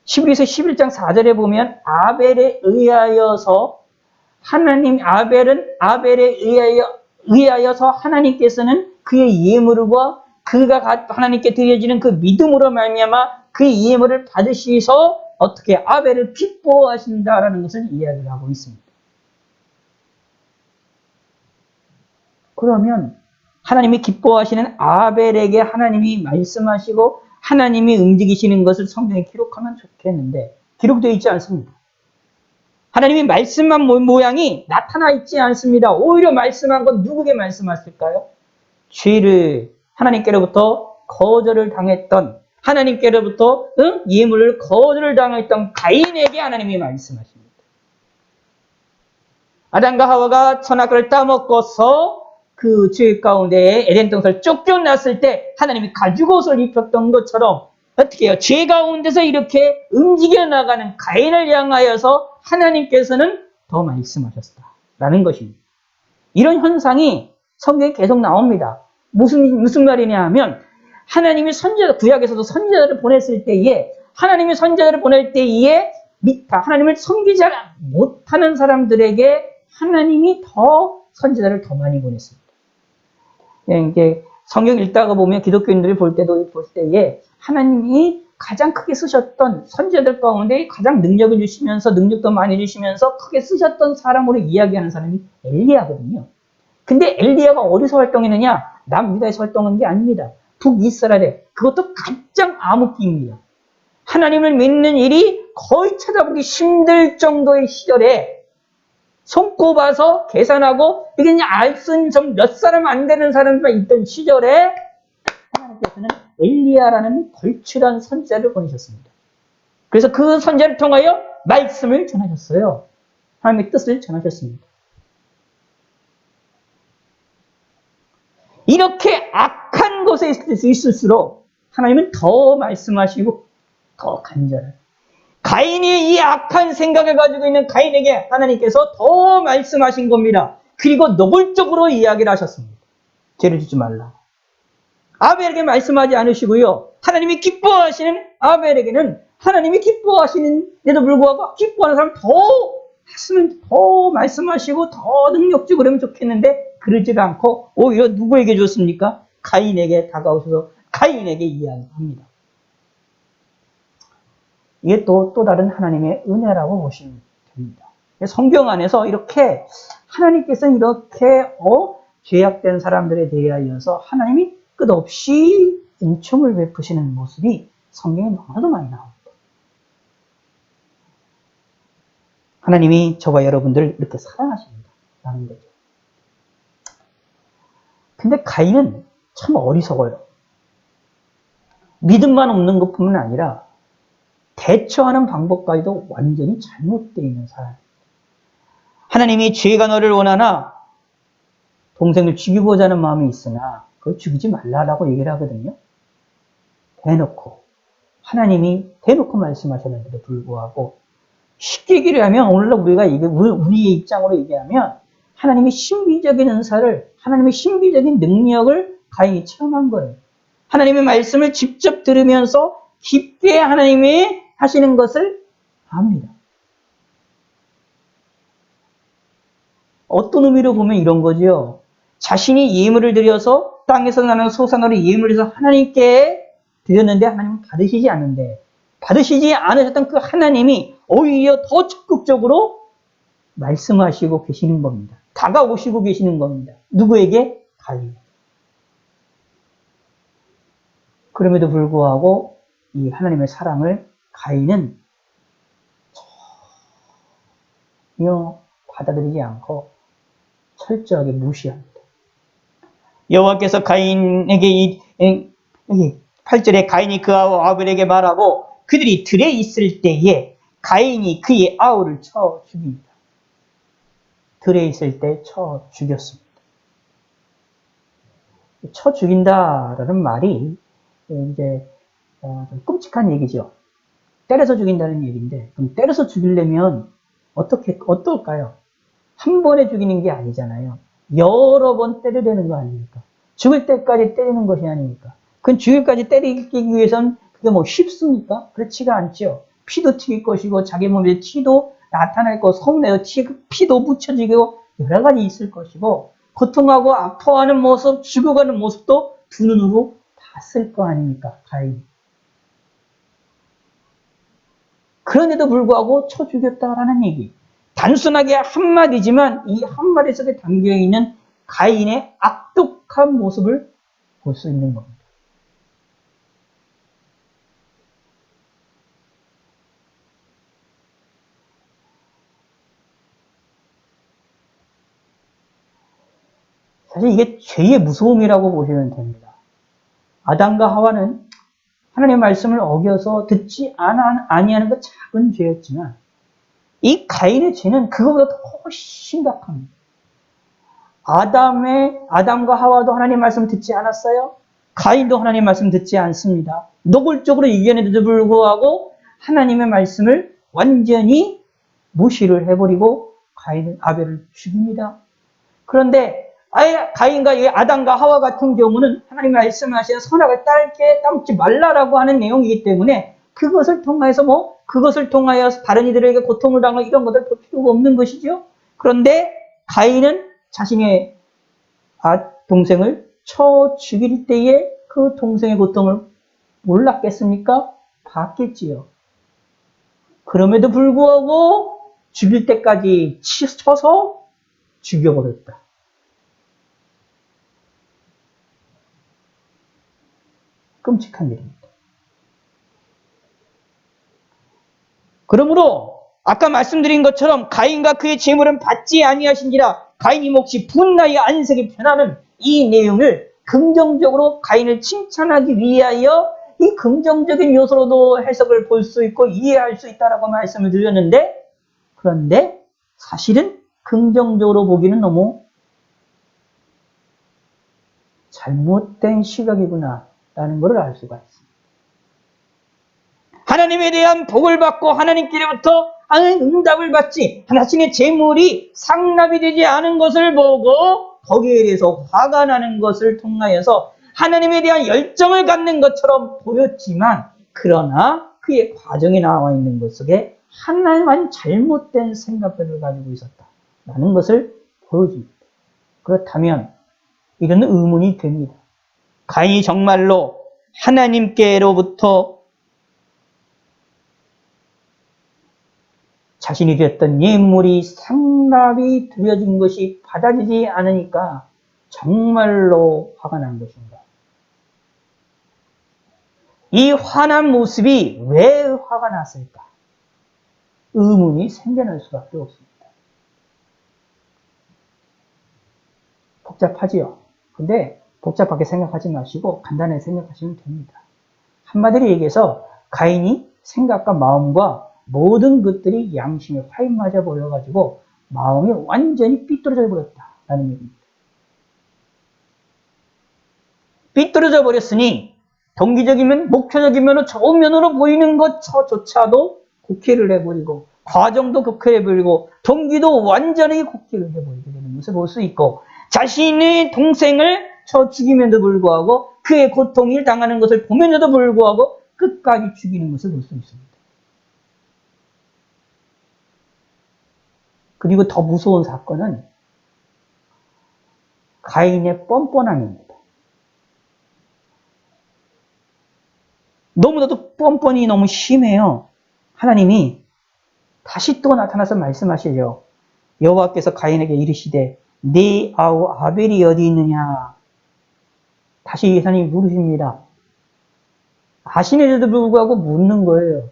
Speaker 1: 11에서 11장 4절에 보면 아벨에 의하여서 아벨에 의하여서 하나님께서는 그의 예물과 그가 하나님께 드려지는 그 믿음으로 말미암아 그 예물을 받으시서 어떻게 아벨을 기뻐하신다라는 것을 이야기를 하고 있습니다. 그러면 하나님이 기뻐하시는 아벨에게 하나님이 말씀하시고 하나님이 움직이시는 것을 성경에 기록하면 좋겠는데 기록되어 있지 않습니다. 하나님이 말씀한 모양이 나타나 있지 않습니다. 오히려 말씀한 건 누구에게 말씀하실까요? 죄를 하나님께로부터 거절을 당했던, 하나님께로부터 예물을 거절을 당했던 가인에게 하나님이 말씀하십니다. 아담과 하와가 선악과를 따먹고서 그 죄 가운데 에덴 동산을 쫓겨났을 때 하나님이 가죽옷을 입혔던 것처럼 어떻게 해요? 죄 가운데서 이렇게 움직여 나가는 가인을 향하여서 하나님께서는 더 말씀하셨다라는 것입니다. 이런 현상이 성경에 계속 나옵니다. 무슨 말이냐 하면, 하나님이 구약에서도 선지자를 보냈을 때에, 하나님이 선지자를 보낼 때에 하나님을 섬기지 못하는 사람들에게 하나님이 선지자를 더 많이 보냈습니다. 이게 성경 읽다가 보면 기독교인들이 볼 때에 하나님이 가장 크게 쓰셨던 선지자들 가운데 가장 능력을 주시면서 능력도 많이 주시면서 크게 쓰셨던 사람으로 이야기하는 사람이 엘리야거든요. 근데 엘리야가 어디서 활동했느냐? 남유다에서 활동한 게 아닙니다. 북이스라엘에, 그것도 가장 암흑기입니다. 하나님을 믿는 일이
Speaker 2: 거의 찾아보기 힘들 정도의 시절에 손꼽아서 계산하고 이게 그냥 알쓴 좀 몇 사람 안 되는 사람만 있던 시절에 하나님께서는 엘리야라는 걸출한 선지자를 보내셨습니다. 그래서 그 선지자를 통하여 말씀을 전하셨어요. 하나님의 뜻을 전하셨습니다. 이렇게 악한 곳에 있을수록 하나님은 더 말씀하시고 더 간절해요. 가인이 이 악한 생각을 가지고 있는 가인에게 하나님께서 더 말씀하신 겁니다. 그리고 노골적으로 이야기를 하셨습니다. 죄를 짓지 말라. 아벨에게 말씀하지 않으시고요. 하나님이 기뻐하시는 아벨에게는 하나님이 기뻐하시는데도 불구하고 기뻐하는 사람 더 했으면 더 말씀하시고 더 능력적으로 하면 좋겠는데 그러지가 않고 오히려 누구에게 줬습니까? 가인에게 다가오셔서 가인에게 이야기합니다. 이게 또 다른 하나님의 은혜라고 보시면 됩니다. 성경 안에서 이렇게 하나님께서는 이렇게 죄악된 사람들에 대하여서 하나님이 끝없이 은총을 베푸시는 모습이 성경에 너무나도 많이 나옵니다. 하나님이 저와 여러분들을 이렇게 사랑하십니다. 라는 거죠. 근데 가인은 참 어리석어요. 믿음만 없는 것뿐만 아니라 대처하는 방법까지도 완전히 잘못되어 있는 사람. 하나님이 죄가 너를 원하나 동생을 죽이고자 하는 마음이 있으나 그걸 죽이지 말라라고 얘기를 하거든요. 대놓고 하나님이 대놓고 말씀하셨는데도 불구하고 쉽게 얘기를 하면 오늘날 우리가 우리의 입장으로 얘기하면 하나님의 신비적인 은사를 하나님의 신비적인 능력을 가인이 체험한 거예요. 하나님의 말씀을 직접 들으면서 깊게 하나님이 하시는 것을 압니다. 어떤 의미로 보면 이런 거죠. 자신이 예물을 드려서 땅에서 나는 소산으로 예물을 해서 하나님께 드렸는데 하나님은 받으시지 않는데 받으시지 않으셨던 그 하나님이 오히려 더 적극적으로 말씀하시고 계시는 겁니다. 다가오시고 계시는 겁니다. 누구에게? 가인. 그럼에도 불구하고 이 하나님의 사랑을 가인은 전혀 받아들이지 않고 철저하게 무시합니다. 여호와께서 가인에게 8절에 가인이 그 아우 아벨에게 말하고 그들이 들에 있을 때에 가인이 그의 아우를 쳐 죽입니다. 들에 있을 때 쳐 죽였습니다. 쳐 죽인다라는 말이 이제 좀 끔찍한 얘기죠. 때려서 죽인다는 얘기인데 그럼 때려서 죽이려면 어떨까요? 한 번에 죽이는 게 아니잖아요. 여러 번 때리려는 거 아닙니까? 죽을 때까지 때리는 것이 아닙니까? 그건 죽을까지 때리기 위해선 그게 뭐 쉽습니까? 그렇지가 않죠. 피도 튀길 것이고 자기 몸에 티도 나타날 거, 성내에 피도 묻혀지고 여러 가지 있을 것이고 고통하고 아파하는 모습, 죽어가는 모습도 두 눈으로 봤을 거 아닙니까? 가인. 그런데도 불구하고 쳐 죽였다라는 얘기. 단순하게 한마디지만 이 한마디 속에 담겨있는 가인의 악독한 모습을 볼 수 있는 겁니다. 사실 이게 죄의 무서움이라고 보시면 됩니다. 아담과 하와는 하나님의 말씀을 어겨서 듣지 아니하는 것 작은 죄였지만 이 가인의 죄는 그거보다 더 심각합니다. 아담과 하와도 하나님 말씀 듣지 않았어요? 가인도 하나님 말씀 듣지 않습니다. 노골적으로 이겨내도 불구하고 하나님의 말씀을 완전히 무시를 해버리고 가인은 아벨을 죽입니다. 그런데 가인과 아담과 하와 같은 경우는 하나님 말씀하시는 선악을 따먹지 말라라고 하는 내용이기 때문에 그것을 통하여 다른 이들에게 고통을 당하고 이런 것들 볼 필요가 없는 것이죠. 그런데 가인은 자신의 동생을 쳐 죽일 때에 그 동생의 고통을 몰랐겠습니까? 봤겠지요. 그럼에도 불구하고 죽일 때까지 쳐서 죽여버렸다. 끔찍한 일입니다. 그러므로 아까 말씀드린 것처럼 가인과 그의 재물은 받지 아니하신지라 가인이 몫이 분나의 안색이 변하는 이 내용을 긍정적으로 가인을 칭찬하기 위하여 이 긍정적인 요소로도 해석을 볼 수 있고 이해할 수 있다라고 말씀을 드렸는데, 그런데 사실은 긍정적으로 보기는 너무 잘못된 시각이구나 라는 것을 알 수가 있습니다. 하나님에 대한 복을 받고 하나님께로부터 하는 응답을 받지 자신의 재물이 상납이 되지 않은 것을 보고 거기에 대해서 화가 나는 것을 통하여서 하나님에 대한 열정을 갖는 것처럼 보였지만, 그러나 그의 과정에 나와 있는 것 속에 하나만 잘못된 생각들을 가지고 있었다라는 것을 보여줍니다. 그렇다면 이런 의문이 됩니다. 가인이 정말로 하나님께로부터 자신이 드렸던 예물이 상납이 드려진 것이 받아지지 않으니까 정말로 화가 난 것인가? 이 화난 모습이 왜 화가 났을까? 의문이 생겨날 수밖에 없습니다. 복잡하지요? 근데 복잡하게 생각하지 마시고 간단하게 생각하시면 됩니다. 한마디로 얘기해서 가인이 생각과 마음과 모든 것들이 양심에 화인 맞아 버려가지고 마음이 완전히 삐뚤어져 버렸다라는 얘기입니다. 삐뚤어져 버렸으니 동기적이면 목표적이면 좋은 면으로 보이는 것조차도 곡해를 해버리고, 과정도 곡해해버리고, 동기도 완전히 곡해를 해버리게 되는 것을 볼 수 있고, 자신의 동생을 쳐 죽임에도 불구하고 그의 고통을 당하는 것을 보면서도 불구하고 끝까지 죽이는 것을 볼 수 있습니다. 그리고 더 무서운 사건은 가인의 뻔뻔함입니다. 너무나도 뻔뻔히 너무 심해요. 하나님이 다시 또 나타나서 말씀하시죠. 여호와께서 가인에게 이르시되 네 아우 아벨이 어디 있느냐. 다시 하나님이 물으십니다. 아시는데도 불구하고 묻는 거예요.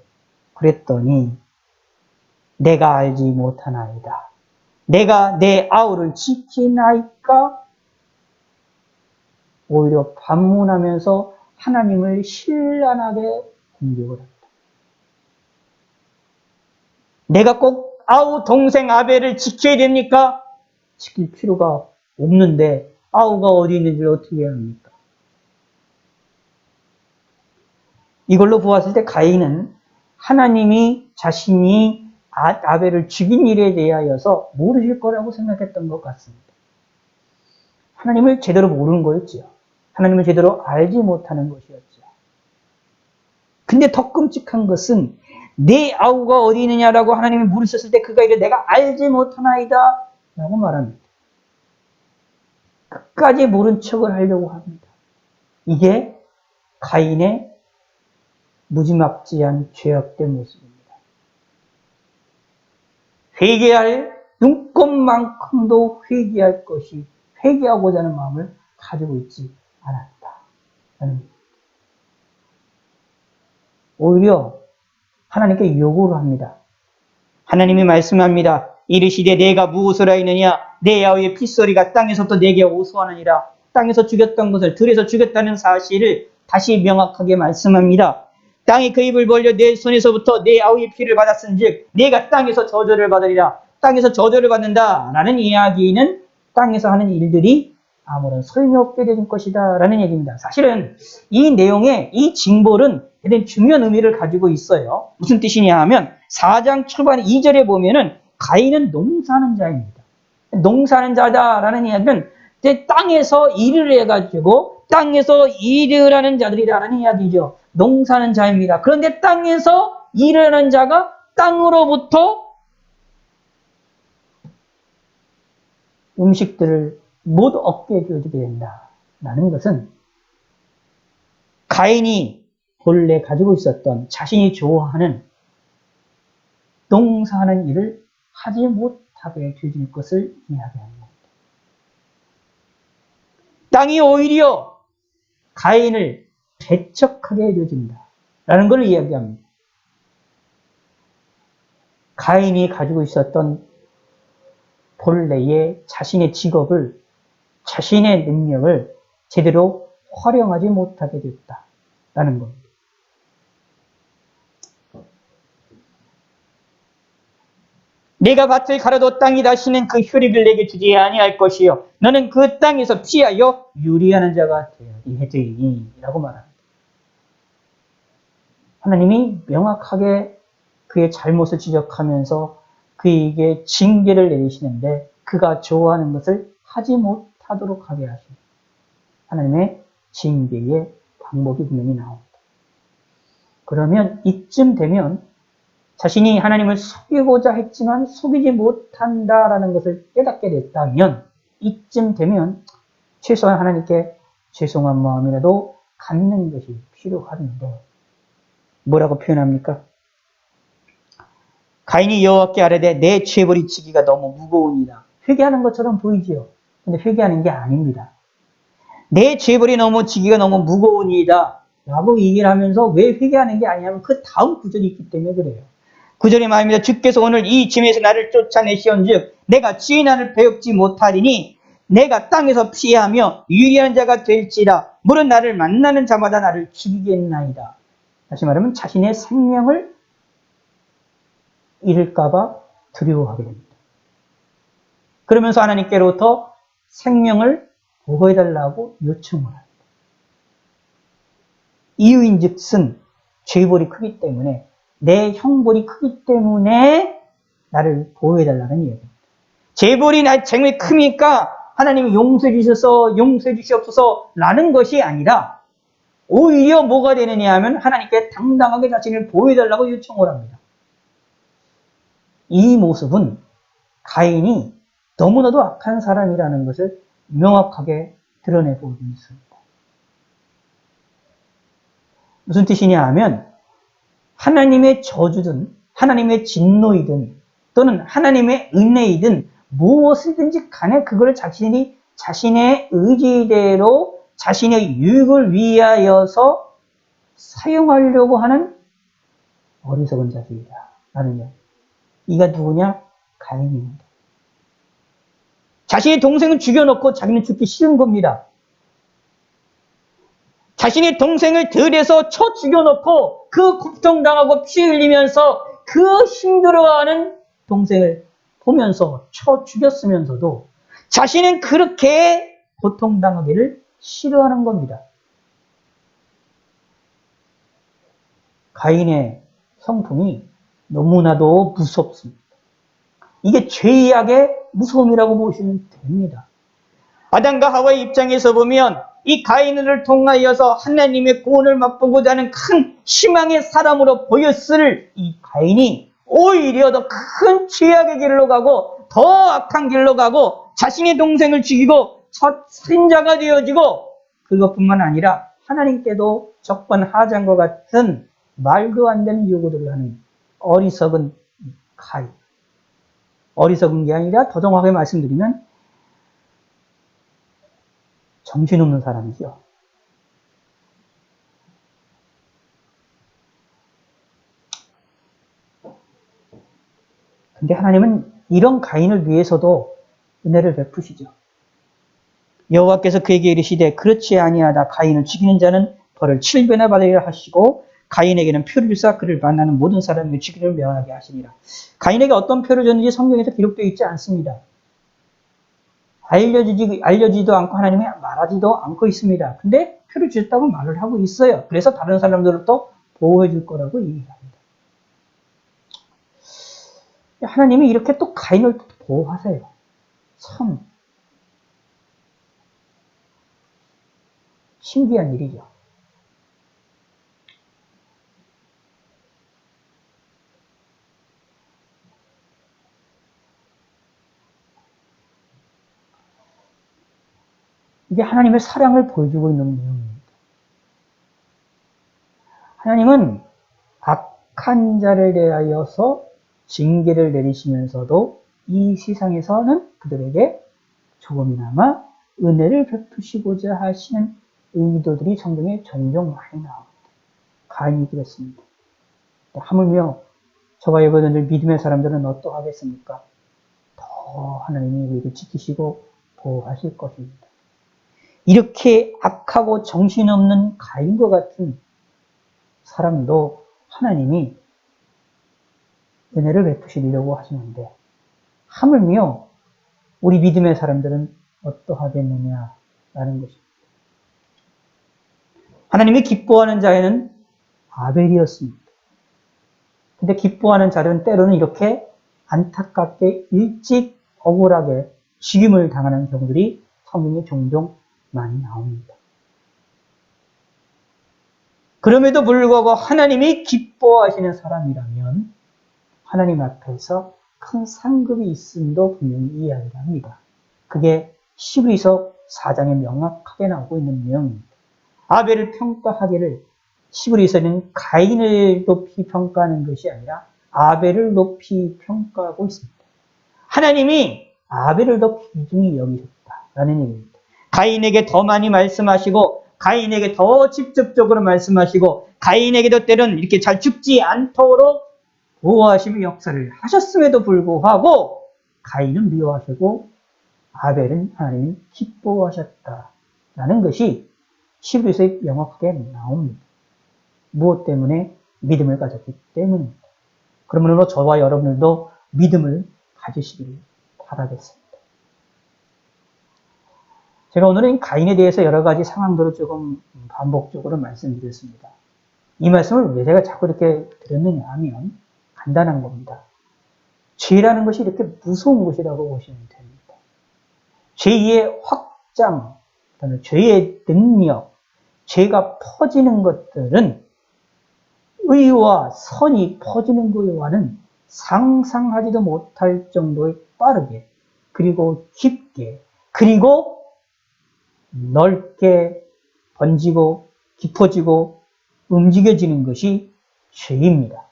Speaker 2: 그랬더니 내가 알지 못하나이다. 내가 내 아우를 지키나이까? 오히려 반문하면서 하나님을 신랄하게 공격을 합니다. 내가 꼭 아우 동생 아벨을 지켜야 됩니까? 지킬 필요가 없는데 아우가 어디 있는지 어떻게 해야 합니까? 이걸로 보았을 때 가인은 하나님이 자신이 아벨을 죽인 일에 대하여서 모르실 거라고 생각했던 것 같습니다. 하나님을 제대로 모르는 거였죠. 하나님을 제대로 알지 못하는 것이었죠. 근데 더 끔찍한 것은 내 아우가 어디 있느냐라고 하나님이 물으셨을 때 그가 이래 내가 알지 못하나이다 라고 말합니다. 끝까지 모른 척을 하려고 합니다. 이게 가인의 무지막지한 죄악된 모습입니다. 회개할 눈꼽만큼도 회개할 것이 회개하고자 하는 마음을 가지고 있지 않았다. 오히려 하나님께 요구를 합니다. 하나님이 말씀합니다. 이르시되 내가 무엇을 하였느냐? 내 아우의 핏소리가 땅에서부터 내게 호소하느니라. 땅에서 죽였던 것을 들에서 죽였다는 사실을 다시 명확하게 말씀합니다. 땅이 그 입을 벌려 내 손에서부터 내 아우의 피를 받았은즉 내가 땅에서 저주를 받으리라. 땅에서 저주를 받는다라는 이야기는 땅에서 하는 일들이 아무런 소용이 없게 될 것이다 라는 얘기입니다. 사실은 이 내용의 이 징벌은 대단히 중요한 의미를 가지고 있어요. 무슨 뜻이냐 하면 4장 초반 2절에 보면은 가인은 농사하는 자입니다. 농사하는 자다라는 이야기는 땅에서 일을 해가지고 땅에서 일을 하는 자들이라는 이야기죠. 농사하는 자입니다. 그런데 땅에서 일을 하는 자가 땅으로부터 음식들을 못 얻게 해주게 된다라는 것은 가인이 본래 가지고 있었던 자신이 좋아하는 농사하는 일을 하지 못하게 해줄 것을 이야기합니다. 땅이 오히려 가인을 배척하게 해준다 라는 걸 이야기합니다. 가인이 가지고 있었던 본래의 자신의 직업을, 자신의 능력을 제대로 활용하지 못하게 됐다라는 겁니다. 내가 밭을 갈아도 땅이 다시는 그 효력을 내게 주지 아니할 것이요 너는 그 땅에서 피하여 유리하는 자가 되어야 되리라고 말합니다. 하나님이 명확하게 그의 잘못을 지적하면서 그에게 징계를 내리시는데 그가 좋아하는 것을 하지 못하도록 하게 하십니다. 하나님의 징계의 방법이 분명히 나옵니다. 그러면 이쯤 되면 자신이 하나님을 속이고자 했지만 속이지 못한다라는 것을 깨닫게 됐다면 이쯤 되면 최소한 하나님께 죄송한 마음이라도 갖는 것이 필요한데 뭐라고 표현합니까? 가인이 여호와께 아뢰되 내 죄벌이 지기가 너무 무거우니이다. 회개하는 것처럼 보이지요. 근데 회개하는 게 아닙니다. 내 죄벌이 너무 지기가 너무 무거우니이다 라고 얘기를 하면서 왜 회개하는 게 아니냐면 그 다음 구절이 있기 때문에 그래요. 구절이 말입니다. 주께서 오늘 이 짐에서 나를 쫓아내시온즉 내가 지혜나를 배웁지 못하리니 내가 땅에서 피하며 유리한 자가 될지라 물은 나를 만나는 자마다 나를 죽이겠나이다. 다시 말하면 자신의 생명을 잃을까봐 두려워하게 됩니다. 그러면서 하나님께로부터 생명을 보호해달라고 요청을 합니다. 이유인즉슨 죄벌이 크기 때문에 내 형벌이 크기 때문에 나를 보호해달라는 이야기입니다. 죄벌이 나의 죄물이 크니까 하나님이 용서해 주셔서 용서해 주시옵소서 라는 것이 아니라 오히려 뭐가 되느냐 하면 하나님께 당당하게 자신을 보호해달라고 요청을 합니다. 이 모습은 가인이 너무나도 악한 사람이라는 것을 명확하게 드러내고 있습니다. 무슨 뜻이냐 하면 하나님의 저주든 하나님의 진노이든 또는 하나님의 은혜이든 무엇이든지 간에 그걸 자신의 의지대로 자신의 유익을 위하여서 사용하려고 하는 어리석은 자들이다 라는 이야기. 이가 누구냐? 가인입니다. 자신의 동생을 죽여놓고 자기는 죽기 싫은 겁니다. 자신의 동생을 들에서 쳐 죽여놓고 그 고통당하고 피 흘리면서 그 힘들어하는 동생을 보면서 쳐 죽였으면서도 자신은 그렇게 고통당하기를 싫어하는 겁니다. 가인의 성품이 너무나도 무섭습니다. 이게 죄악의 무서움이라고 보시면 됩니다. 아담과 하와의 입장에서 보면 이 가인을 통하여서 하나님의 구원을 맛보고자 하는 큰 희망의 사람으로 보였을 이 가인이 오히려 더 큰 죄악의 길로 가고 더 악한 길로 가고 자신의 동생을 죽이고 첫 살인자가 되어지고 그것뿐만 아니라 하나님께도 적반하장과 같은 말도 안 되는 요구들을 하는 어리석은 가인. 어리석은 게 아니라 더 정확하게 말씀드리면 정신없는 사람이죠. 근데 하나님은 이런 가인을 위해서도 은혜를 베푸시죠. 여호와께서 그에게 이르시되 그렇지 아니하다. 가인을 죽이는 자는 벌을 7배나 받으리라 하시고 가인에게는 표를 쏴 그를 만나는 모든 사람에게 죽이를 명하게 하시니라. 가인에게 어떤 표를 줬는지 성경에서 기록되어 있지 않습니다. 알려지지도 않고 하나님이 말하지도 않고 있습니다. 근데 표를 주셨다고 말을 하고 있어요. 그래서 다른 사람들로부터 보호해 줄 거라고 얘기합니다. 하나님이 이렇게 또 가인을 보호하세요. 참 신기한 일이죠. 이게 하나님의 사랑을 보여주고 있는 내용입니다. 하나님은 악한 자를 대하여서 징계를 내리시면서도 이 세상에서는 그들에게 조금이나마 은혜를 베푸시고자 하시는 의도들이 성경에 종종 많이 나옵니다. 가인이 그랬습니다. 하물며
Speaker 1: 저와 여러분들 믿음의 사람들은 어떠하겠습니까? 더 하나님이 우리를 지키시고 보호하실 것입니다. 이렇게 악하고 정신없는 가인과 같은 사람도 하나님이 은혜를 베푸시려고 하시는데 하물며 우리 믿음의 사람들은 어떠하겠느냐라는 것입니다. 하나님이 기뻐하는 자에는 아벨이었습니다. 근데 기뻐하는 자들은 때로는 이렇게 안타깝게 일찍 억울하게 죽임을 당하는 경우들이 성경에 종종 많이 나옵니다. 그럼에도 불구하고 하나님이 기뻐하시는 사람이라면 하나님 앞에서 큰 상급이 있음도 분명히 이해하리라 합니다. 그게 히브리서 4장에 명확하게 나오고 있는 내용입니다. 아벨을 평가하기를 히브리서는 가인을 높이 평가하는 것이 아니라 아벨을 높이 평가하고 있습니다. 하나님이 아벨을 더 귀중히 여기셨다라는 얘기입니다. 가인에게 더 많이 말씀하시고 가인에게 더 직접적으로 말씀하시고 가인에게도 때론 이렇게 잘 죽지 않도록 보호하시며 역사를 하셨음에도 불구하고 가인은 미워하시고 아벨은 하나님이 기뻐하셨다라는 것이 히브리서에 명확하게 나옵니다. 무엇 때문에? 믿음을 가졌기 때문입니다. 그러므로 저와 여러분들도 믿음을 가지시기를 바라겠습니다. 제가 오늘은 가인에 대해서 여러 가지 상황들을 조금 반복적으로 말씀드렸습니다. 이 말씀을 왜 제가 자꾸 이렇게 드렸느냐 하면 간단한 겁니다. 죄라는 것이 이렇게 무서운 것이라고 보시면 됩니다. 죄의 확장, 그다음에 죄의 능력, 죄가 퍼지는 것들은 의와 선이 퍼지는 것과는 상상하지도 못할 정도의 빠르게 그리고 깊게 그리고 넓게 번지고 깊어지고 움직여지는 것이 죄입니다.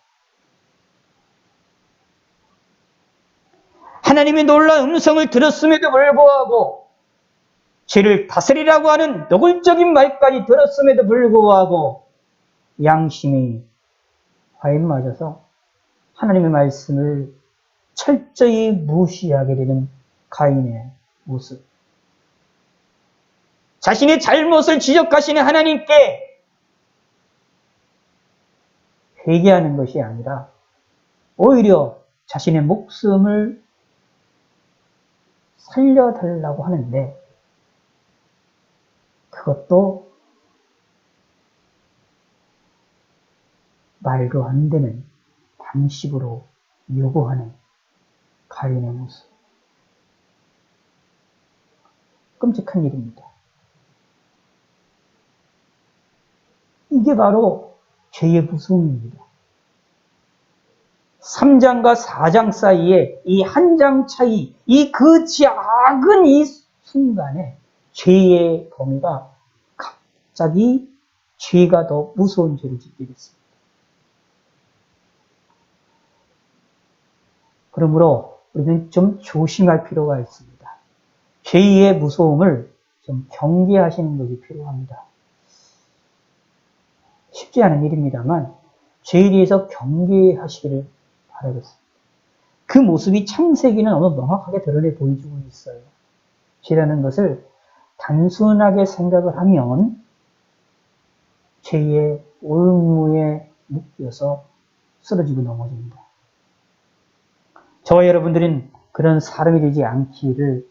Speaker 1: 하나님의 놀라운 음성을 들었음에도 불구하고 죄를 다스리라고 하는 노골적인 말까지 들었음에도 불구하고 양심이 화에 맞아서 하나님의 말씀을 철저히 무시하게 되는 가인의 모습. 자신의 잘못을 지적하시는 하나님께 회개하는 것이 아니라 오히려 자신의 목숨을 살려달라고 하는데 그것도 말도 안 되는 방식으로 요구하는 가인의 모습. 끔찍한 일입니다. 이게 바로 죄의 무서움입니다. 3장과 4장 사이에 이 한 장 차이, 이 그 작은 이 순간에 죄의 범위가 갑자기 죄가 더 무서운 죄를 짓게 됐습니다. 그러므로 우리는 좀 조심할 필요가 있습니다. 죄의 무서움을 좀 경계하시는 것이 필요합니다. 쉽지 않은 일입니다만 죄에 대해서 경계하시기를 바라겠습니다. 그 모습이 창세기는 너무 명확하게 드러내 보여주고 있어요. 죄라는 것을 단순하게 생각을 하면 죄의 올무에 묶여서 쓰러지고 넘어집니다. 저와 여러분들은 그런 사람이 되지 않기를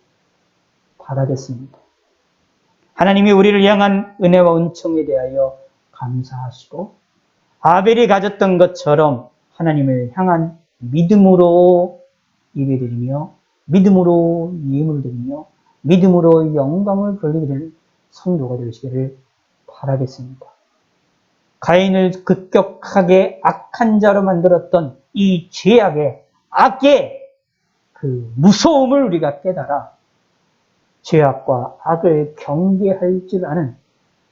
Speaker 1: 바라겠습니다. 하나님이 우리를 향한 은혜와 은총에 대하여 감사하시고 아벨이 가졌던 것처럼 하나님을 향한 믿음으로 예배드리며 믿음으로 예물을 드리며 믿음으로 영광을 돌리게 되는 성도가 되시기를 바라겠습니다. 가인을 급격하게 악한 자로 만들었던 이 죄악의 악의 그 무서움을 우리가 깨달아 죄악과 악을 경계할 줄 아는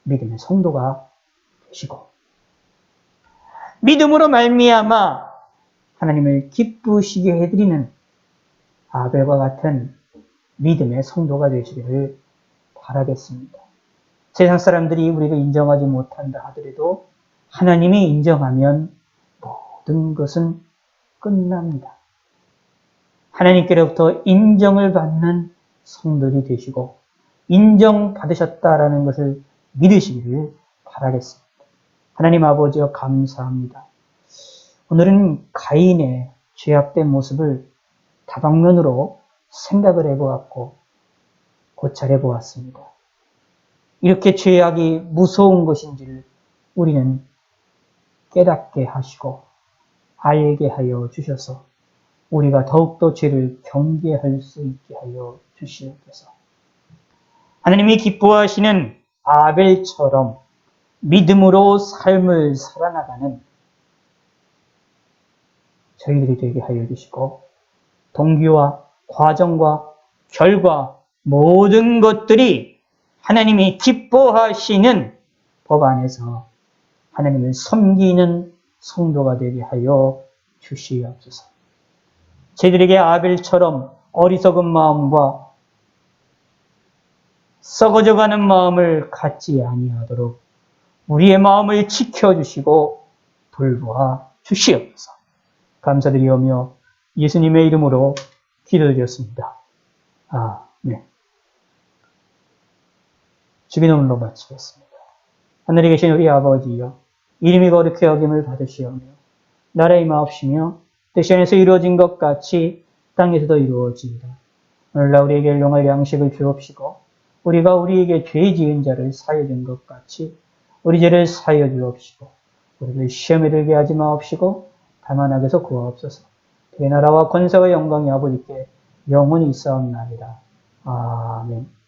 Speaker 1: 믿음의 성도가 되시고 믿음으로 말미암아 하나님을 기쁘시게 해드리는 아벨과 같은 믿음의 성도가 되시기를 바라겠습니다. 세상 사람들이 우리를 인정하지 못한다 하더라도 하나님이 인정하면 모든 것은 끝납니다.
Speaker 2: 하나님께로부터 인정을 받는 성도들이 되시고 인정받으셨다라는 것을 믿으시기를 바라겠습니다. 하나님 아버지여 감사합니다. 오늘은 가인의 죄악된 모습을 다방면으로 생각을 해보았고 고찰해 보았습니다. 이렇게 죄악이 무서운 것인지를 우리는 깨닫게 하시고 알게 하여 주셔서 우리가 더욱더 죄를 경계할 수 있게 하여 주시옵소서. 하나님이 기뻐하시는 아벨처럼 믿음으로 삶을 살아나가는 저희들이 되게 하여 주시고 동기와 과정과 결과 모든 것들이 하나님이 기뻐하시는 법 안에서 하나님을 섬기는 성도가 되게 하여 주시옵소서. 저희들에게 아벨처럼 어리석은 마음과 썩어져가는 마음을 갖지 아니하도록 우리의 마음을 지켜주시고 돌보아 주시옵소서. 감사드리오며 예수님의 이름으로 기도드렸습니다. 아멘. 주기도문으로 마치겠습니다. 하늘에 계신 우리 아버지여, 이름이 거룩히 여김을 받으시오며 나라의 마옵시며 뜻이 안에서 이루어진 것 같이 땅에서도 이루어진다. 오늘날 우리에게 일용할 양식을 주옵시고 우리가 우리에게 죄 지은 자를 사하여 준 것 같이 우리 죄를 사하여 주옵시고 우리를 시험에 들게 하지 마옵시고 다만 악에서 구하옵소서. 그 나라와 권세와 영광이 아버지께 영원히 있사옵나이다. 아멘.